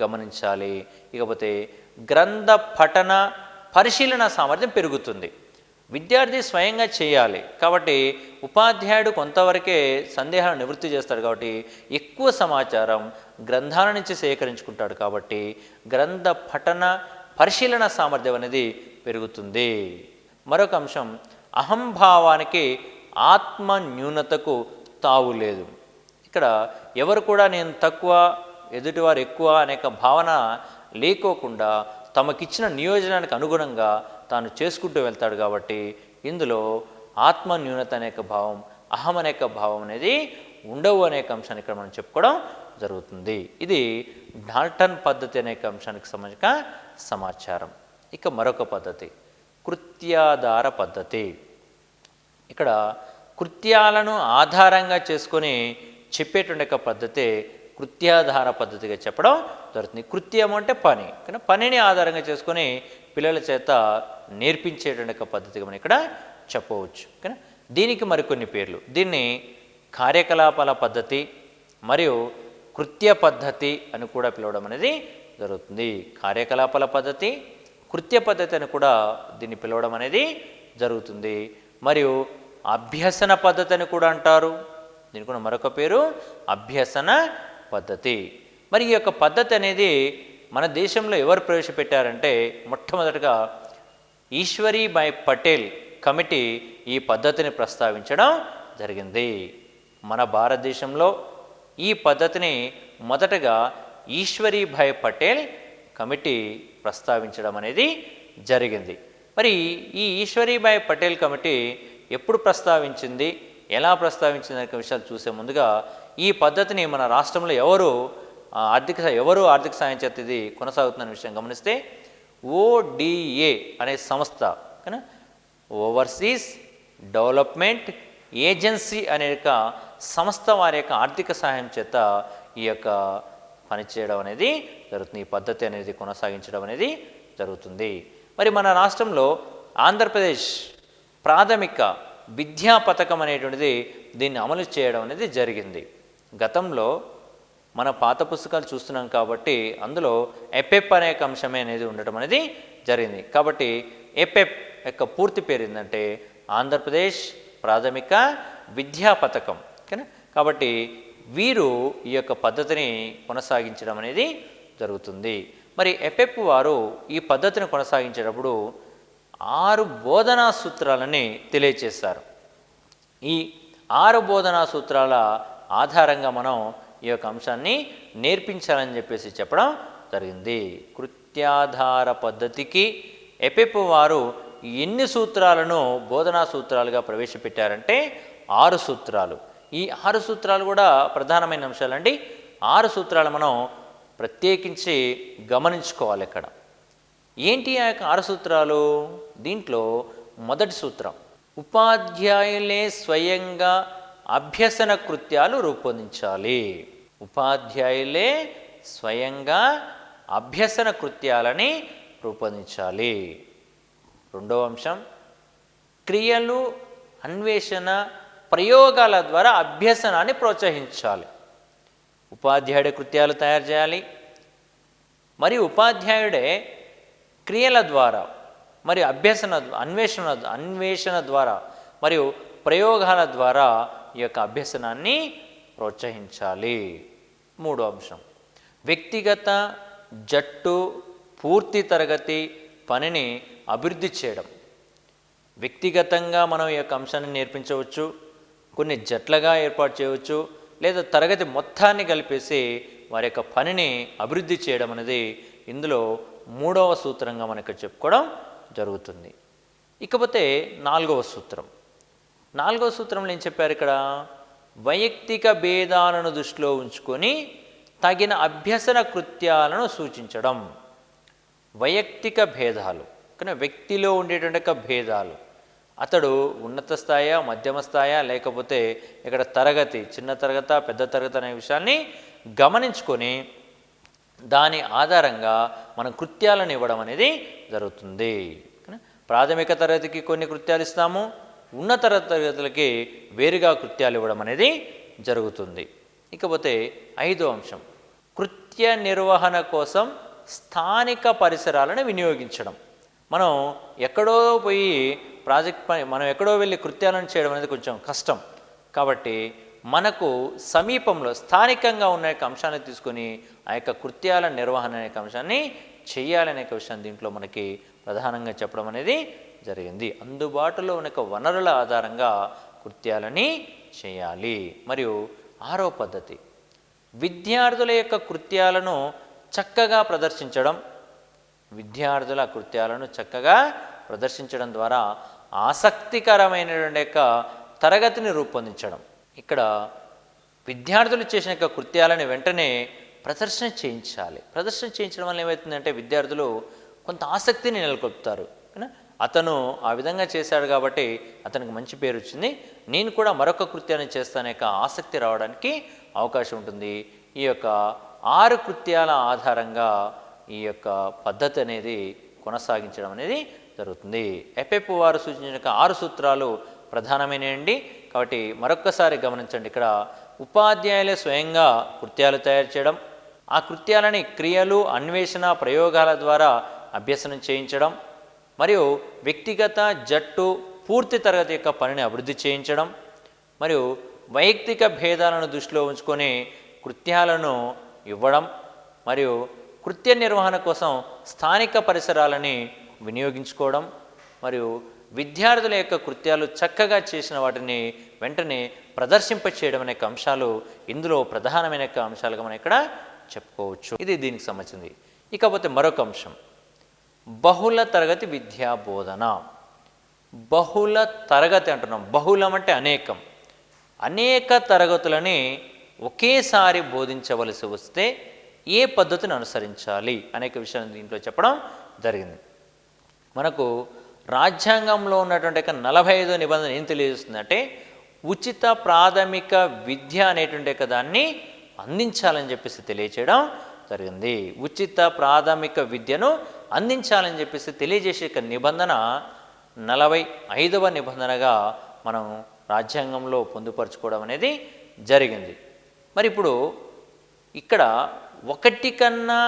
గమనించాలి. ఇకపోతే గ్రంథ పఠన పరిశీలన సామర్థ్యం పెరుగుతుంది. విద్యార్థి స్వయంగా చేయాలి కాబట్టి ఉపాధ్యాయుడు కొంతవరకే సందేహాలను నివృత్తి చేస్తాడు. కాబట్టి ఎక్కువ సమాచారం గ్రంథాల నుంచి సేకరించుకుంటాడు. కాబట్టి గ్రంథ పఠన పరిశీలన సామర్థ్యం అనేది పెరుగుతుంది. మరొక అంశం, అహంభావానికి ఆత్మ న్యూనతకు తావు లేదు. ఇక్కడ ఎవరు కూడా నేను తక్కువ, ఎదుటివారు ఎక్కువ అనేక భావన లేకోకుండా తమకిచ్చిన నియోజనానికి అనుగుణంగా తాను చేసుకుంటూ వెళ్తాడు. కాబట్టి ఇందులో ఆత్మ న్యూనత అనేక భావం, అహం అనేక భావం అనేది ఉండవు అనేక అంశాన్ని ఇక్కడ మనం చెప్పుకోవడం జరుగుతుంది. ఇది డాల్టన్ పద్ధతి అనేక అంశానికి సంబంధించిన సమాచారం. ఇక మరొక పద్ధతి కృత్యాధార పద్ధతి. ఇక్కడ కృత్యాలను ఆధారంగా చేసుకొని చెప్పేటువంటి ఒక పద్ధతే కృత్యాధార పద్ధతిగా చెప్పడం జరుగుతుంది. కృత్యం అంటే పని, కానీ పనిని ఆధారంగా చేసుకొని పిల్లల చేత నేర్పించేటువంటి ఒక పద్ధతిగా మనం ఇక్కడ చెప్పవచ్చు. కానీ దీనికి మరికొన్ని పేర్లు. దీన్ని కార్యకలాపాల పద్ధతి మరియు కృత్య పద్ధతి అని కూడా పిలవడం అనేది జరుగుతుంది. కార్యకలాపాల పద్ధతి, కృత్య పద్ధతి అని కూడా దీన్ని పిలవడం అనేది జరుగుతుంది. మరియు అభ్యసన పద్ధతి అని కూడా అంటారు. దీనికి కూడా మరొక పేరు అభ్యసన పద్ధతి. మరి ఈ యొక్క పద్ధతి అనేది మన దేశంలో ఎవరు ప్రవేశపెట్టారంటే మొట్టమొదటిగా ఈశ్వరీబాయి పటేల్ కమిటీ ఈ పద్ధతిని ప్రస్తావించడం జరిగింది. మన భారతదేశంలో ఈ పద్ధతిని మొదటగా ఈశ్వరీబాయి పటేల్ కమిటీ ప్రస్తావించడం అనేది జరిగింది. మరి ఈ ఈశ్వరీబాయి పటేల్ కమిటీ ఎప్పుడు ప్రస్తావించింది, ఎలా ప్రస్తావించింది అనే విషయాలు చూసే ముందుగా ఈ పద్ధతిని మన రాష్ట్రంలో ఎవరు ఆర్థిక సాయం చేత ఇది కొనసాగుతున్న విషయం గమనిస్తే ODA అనే సంస్థ, కానీ ఓవర్సీస్ డెవలప్మెంట్ ఏజెన్సీ అనే యొక్క సంస్థ వారి యొక్క ఆర్థిక సహాయం చేత ఈ యొక్క పనిచేయడం అనేది జరుగుతుంది. ఈ పద్ధతి అనేది కొనసాగించడం అనేది జరుగుతుంది. మరి మన రాష్ట్రంలో ఆంధ్రప్రదేశ్ ప్రాథమిక విద్యా పథకం అనేటువంటిది దీన్ని అమలు చేయడం అనేది జరిగింది. గతంలో మన పాత పుస్తకాలు చూస్తున్నాం కాబట్టి అందులో ఎపెప్ అనే అంశమే అనేది ఉండటం అనేది జరిగింది. కాబట్టి ఎపెప్ యొక్క పూర్తి పేరు ఏంటంటే ఆంధ్రప్రదేశ్ ప్రాథమిక విద్యా పథకం. కాబట్టి వీరు ఈ యొక్క పద్ధతిని కొనసాగించడం అనేది జరుగుతుంది. మరి ఎపెప్ వారు ఈ పద్ధతిని కొనసాగించేటప్పుడు 6 బోధనా సూత్రాలని తెలియచేశారు. ఈ 6 బోధనా సూత్రాల ఆధారంగా మనం ఈ యొక్క అంశాన్ని నేర్పించాలని చెప్పేసి చెప్పడం జరిగింది. కృత్యాధార పద్ధతికి ఎపెప్ వారు ఎన్ని సూత్రాలను బోధనా సూత్రాలుగా ప్రవేశపెట్టారంటే 6 సూత్రాలు. ఈ 6 సూత్రాలు కూడా ప్రధానమైన అంశాలండి. 6 సూత్రాలు మనం ప్రత్యేకించి గమనించుకోవాలి. ఇక్కడ ఏంటి ఆ యొక్క 6 సూత్రాలు? దీంట్లో మొదటి సూత్రం, ఉపాధ్యాయులే స్వయంగా అభ్యసన కృత్యాలు రూపొందించాలి. ఉపాధ్యాయులే స్వయంగా అభ్యసన కృత్యాలని రూపొందించాలి. రెండవ అంశం, క్రియలు, అన్వేషణ, ప్రయోగాల ద్వారా అభ్యసనాన్ని ప్రోత్సహించాలి. ఉపాధ్యాయుడే కృత్యాలు తయారు చేయాలి, మరియు ఉపాధ్యాయుడే క్రియల ద్వారా మరియు అన్వేషణ ద్వారా మరియు ప్రయోగాల ద్వారా ఈ యొక్క అభ్యసనాన్ని ప్రోత్సహించాలి. మూడో అంశం, వ్యక్తిగత, జట్టు, పూర్తి తరగతి పనిని అభివృద్ధి చేయడం. వ్యక్తిగతంగా మనం ఈ యొక్క అంశాన్ని నేర్పించవచ్చు, కొన్ని జట్లుగా ఏర్పాటు చేయవచ్చు, లేదా తరగతి మొత్తాన్ని కలిపేసి వారి యొక్క పనిని అభివృద్ధి చేయడం అనేది ఇందులో మూడవ సూత్రంగా మనకు చెప్పుకోవడం జరుగుతుంది. ఇకపోతే నాలుగవ సూత్రంలో ఏం చెప్పారు ఇక్కడ? వైయక్తిక భేదాలను దృష్టిలో ఉంచుకొని తగిన అభ్యసన కృత్యాలను సూచించడం. వైయక్తిక భేదాలు, కానీ వ్యక్తిలో ఉండేటువంటి భేదాలు, అతడు ఉన్నత స్థాయా, మధ్యమ స్థాయా, లేకపోతే ఇక్కడ తరగతి, చిన్న తరగత, పెద్ద తరగతి అనే విషయాన్ని గమనించుకొని దాని ఆధారంగా మనం కృత్యాలను ఇవ్వడం అనేది జరుగుతుంది. ప్రాథమిక తరగతికి కొన్ని కృత్యాలు ఇస్తాము, ఉన్నత తరగతులకి వేరుగా కృత్యాలు ఇవ్వడం అనేది జరుగుతుంది. ఇకపోతే ఐదో అంశం, కృత్య నిర్వహణ కోసం స్థానిక పరిసరాలను వినియోగించడం. మనం ఎక్కడో పోయి మనం ఎక్కడో వెళ్ళి కృత్యాలను చేయడం అనేది కొంచెం కష్టం. కాబట్టి మనకు సమీపంలో స్థానికంగా ఉన్న యొక్క అంశాన్ని తీసుకొని ఆ యొక్క కృత్యాల నిర్వహణ అనే అంశాన్ని చేయాలనే విషయాన్ని దీంట్లో మనకి ప్రధానంగా చెప్పడం అనేది జరిగింది. అందుబాటులో ఉన్న వనరుల ఆధారంగా కృత్యాలని చేయాలి. మరియు ఆరో పద్ధతి, విద్యార్థుల యొక్క కృత్యాలను చక్కగా ప్రదర్శించడం. విద్యార్థుల కృత్యాలను చక్కగా ప్రదర్శించడం ద్వారా ఆసక్తికరమైనటువంటి యొక్క తరగతిని రూపొందించడం. ఇక్కడ విద్యార్థులు చేసిన యొక్క కృత్యాలను వెంటనే ప్రదర్శన చేయించాలి. ప్రదర్శన చేయించడం వల్ల ఏమవుతుందంటే విద్యార్థులు కొంత ఆసక్తిని నెలకొల్పుతారు. అతను ఆ విధంగా చేశాడు కాబట్టి అతనికి మంచి పేరు వచ్చింది, నేను కూడా మరొక కృత్యాన్ని చేస్తానే యొక్క ఆసక్తి రావడానికి అవకాశం ఉంటుంది. ఈ యొక్క 6 కృత్యాల ఆధారంగా ఈ యొక్క పద్ధతి అనేది కొనసాగించడం అనేది జరుగుతుంది. ఎఫ్ఎఫ్ వారు సూచించిన 6 సూత్రాలు ప్రధానమైనవి. కాబట్టి మరొక్కసారి గమనించండి. ఇక్కడ ఉపాధ్యాయులే స్వయంగా కృత్యాలు తయారు చేయడం, ఆ కృత్యాలని క్రియలు, అన్వేషణ, ప్రయోగాల ద్వారా అభ్యసనం చేయించడం, మరియు వ్యక్తిగత, జట్టు, పూర్తి తరగతి యొక్క పనిని అభివృద్ధి చేయించడం, మరియు వైయక్తిక భేదాలను దృష్టిలో ఉంచుకొని కృత్యాలను ఇవ్వడం, మరియు కృత్య నిర్వహణ కోసం స్థానిక పరిసరాలని వినియోగించుకోవడం, మరియు విద్యార్థుల యొక్క కృత్యాలు చక్కగా చేసిన వాటిని వెంటనే ప్రదర్శింపచేయడం అనే అంశాలు ఇందులో ప్రధానమైన అంశాలుగా మనం ఇక్కడ చెప్పుకోవచ్చు. ఇది దీనికి సంబంధించింది. ఇకపోతే మరొక అంశం, బహుళ తరగతి విద్యా బోధన. బహుళ తరగతి అంటున్నాం. బహుళం అంటే అనేకం. అనేక తరగతులని ఒకేసారి బోధించవలసి వస్తే ఏ పద్ధతిని అనుసరించాలి అనేక విషయాన్ని దీంట్లో చెప్పడం జరిగింది. మనకు రాజ్యాంగంలో ఉన్నటువంటి 45వ నిబంధన ఏం తెలియజేస్తుందంటే ఉచిత ప్రాథమిక విద్య అనేటువంటి దాన్ని అందించాలని చెప్పేసి తెలియచేయడం జరిగింది. ఉచిత ప్రాథమిక విద్యను అందించాలని చెప్పేసి తెలియజేసే నిబంధన 45వ నిబంధనగా మనం రాజ్యాంగంలో పొందుపరచుకోవడం అనేది జరిగింది. మరి ఇప్పుడు ఇక్కడ ఒకటి కన్నా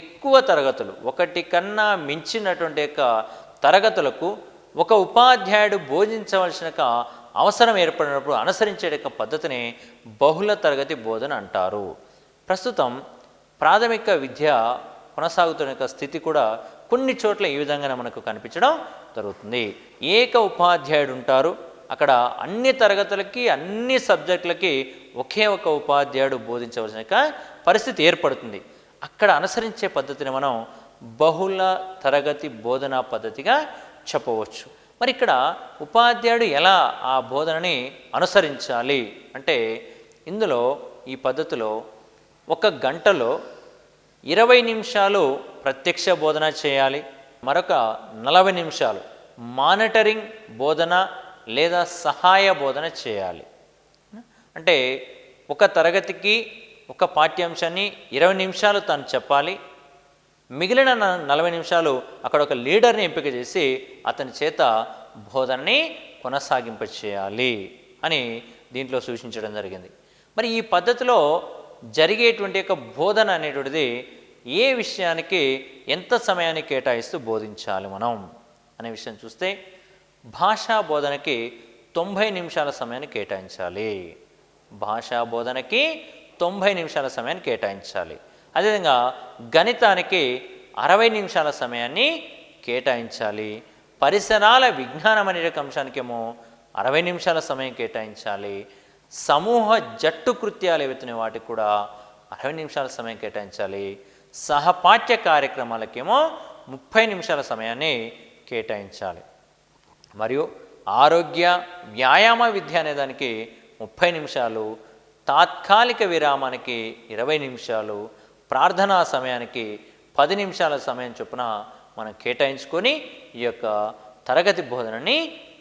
ఎక్కువ తరగతులు, ఒకటి కన్నా మించినటువంటి యొక్క తరగతులకు ఒక ఉపాధ్యాయుడు బోధించవలసిన అవసరం ఏర్పడినప్పుడు అనుసరించే పద్ధతిని బహుళ తరగతి బోధన అంటారు. ప్రస్తుతం ప్రాథమిక విద్య కొనసాగుతున్న స్థితి కూడా కొన్ని చోట్ల ఈ విధంగానే మనకు కనిపించడం జరుగుతుంది. ఏక ఉపాధ్యాయుడు ఉంటారు. అక్కడ అన్ని తరగతులకి, అన్ని సబ్జెక్టులకి ఒకే ఒక ఉపాధ్యాయుడు బోధించవలసిన పరిస్థితి ఏర్పడుతుంది. అక్కడ అనుసరించే పద్ధతిని మనం బహుళ తరగతి బోధనా పద్ధతిగా చెప్పవచ్చు. మరి ఇక్కడ ఉపాధ్యాయుడు ఎలా ఆ బోధనని అనుసరించాలి అంటే ఇందులో ఈ పద్ధతిలో 1 గంటలో 20 నిమిషాలు ప్రత్యక్ష బోధన చేయాలి, మరొక 40 నిమిషాలు మానిటరింగ్ బోధన లేదా సహాయ బోధన చేయాలి. అంటే ఒక తరగతికి ఒక పాఠ్యాంశాన్ని 20 నిమిషాలు తాను చెప్పాలి, మిగిలిన 40 నిమిషాలు అక్కడ ఒక లీడర్ని ఎంపిక చేసి అతని చేత బోధనని కొనసాగింపచేయాలి అని దీంట్లో సూచించడం జరిగింది. మరి ఈ పద్ధతిలో జరిగేటువంటి యొక్క బోధన అనేటువంటిది ఏ విషయానికి ఎంత సమయాన్ని కేటాయిస్తూ బోధించాలి మనం అనే విషయం చూస్తే భాషా బోధనకి 90 నిమిషాల సమయాన్ని కేటాయించాలి. భాషా బోధనకి 90 నిమిషాల సమయాన్ని కేటాయించాలి. అదేవిధంగా గణితానికి 60 నిమిషాల సమయాన్ని కేటాయించాలి. పరిసరాల విజ్ఞానం అనే అంశానికేమో 60 నిమిషాల సమయం కేటాయించాలి. సమూహ జట్టు కృత్యాలు ఏవైతున్నాయి వాటికి కూడా 60 నిమిషాల సమయం కేటాయించాలి. సహపాఠ్య కార్యక్రమాలకేమో 30 నిమిషాల సమయాన్ని కేటాయించాలి. మరియు ఆరోగ్య వ్యాయామ విద్య అనే దానికి 30 నిమిషాలు, తాత్కాలిక విరామానికి 20 నిమిషాలు, ప్రార్థనా సమయానికి 10 నిమిషాల సమయం చొప్పున మనం కేటాయించుకొని ఈ యొక్క తరగతి బోధనని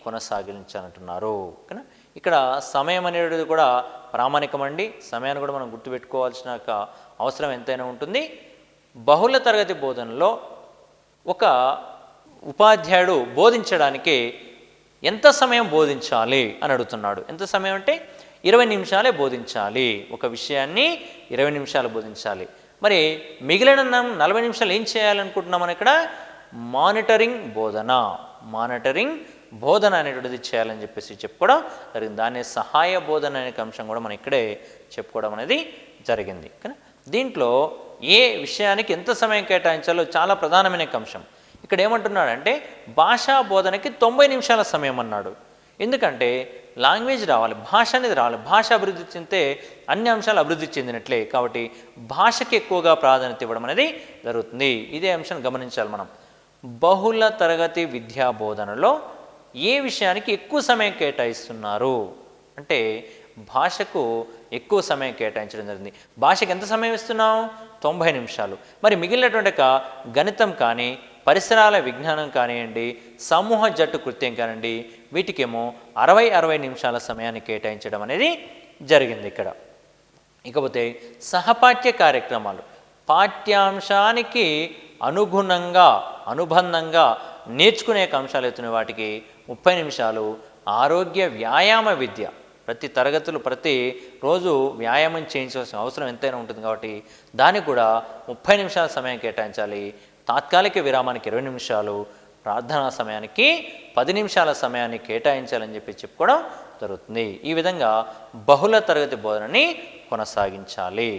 కొనసాగించాలంటున్నారు. ఓకేనా? ఇక్కడ సమయం అనేది కూడా ప్రామాణికమండి. సమయాన్ని కూడా మనం గుర్తుపెట్టుకోవాల్సిన అవసరం ఎంతైనా ఉంటుంది. బహుళ తరగతి బోధనలో ఒక ఉపాధ్యాయుడు బోధించడానికి ఎంత సమయం బోధించాలి అని అడుగుతున్నాడు. ఎంత సమయం అంటే 20 నిమిషాలే బోధించాలి. ఒక విషయాన్ని 20 నిమిషాలు బోధించాలి. మరి మిగిలిన 40 నిమిషాలు ఏం చేయాలనుకుంటున్నాం మనం ఇక్కడ? మానిటరింగ్ బోధన అనేటువంటిది చేయాలని చెప్పేసి చెప్పుకోవడం జరిగింది. దాన్ని సహాయ బోధన అనే అంశం కూడా మనం ఇక్కడే చెప్పుకోవడం అనేది జరిగింది. కానీ దీంట్లో ఏ విషయానికి ఎంత సమయం కేటాయించాలో చాలా ప్రధానమైన అంశం. ఇక్కడ ఏమంటున్నాడంటే భాషా బోధనకి 90 నిమిషాల సమయం అన్నాడు. ఎందుకంటే లాంగ్వేజ్ రావాలి, భాష అనేది రావాలి. భాష అభివృద్ధి చెందితే అన్ని అంశాలు అభివృద్ధి చెందినట్లే. కాబట్టి భాషకి ఎక్కువగా ప్రాధాన్యత ఇవ్వడం అనేది జరుగుతుంది. ఇదే అంశాన్ని గమనించాలి మనం. బహుళ తరగతి విద్యా బోధనలో ఏ విషయానికి ఎక్కువ సమయం కేటాయిస్తున్నారు అంటే భాషకు ఎక్కువ సమయం కేటాయించడం జరిగింది. భాషకి ఎంత సమయం ఇస్తున్నాం? 90 నిమిషాలు. మరి మిగిలినటువంటి గణితం కానీ, పరిసరాల విజ్ఞానం కానివ్వండి, సమూహ జట్టు కృత్యం కానివ్వండి, వీటికేమో 60 నిమిషాల సమయాన్ని కేటాయించడం అనేది జరిగింది ఇక్కడ. ఇకపోతే సహపాఠ్య కార్యక్రమాలు, పాఠ్యాంశానికి అనుబంధంగా నేర్చుకునే అంశాలు అవుతున్న వాటికి 30 నిమిషాలు. ఆరోగ్య వ్యాయామ విద్య, ప్రతి రోజు వ్యాయామం చేయించాల్సిన అవసరం ఎంతైనా ఉంటుంది కాబట్టి దానికి కూడా 30 నిమిషాల సమయం కేటాయించాలి. తాత్కాలిక విరామానికి 20 నిమిషాలు, ప్రార్థనా సమయానికి 10 నిమిషాల సమయాన్ని కేటాయించాలని చెప్పి చెప్పుకోవడం జరుగుతుంది. ఈ విధంగా బహుళ తరగతి బోధనని కొనసాగించాలి.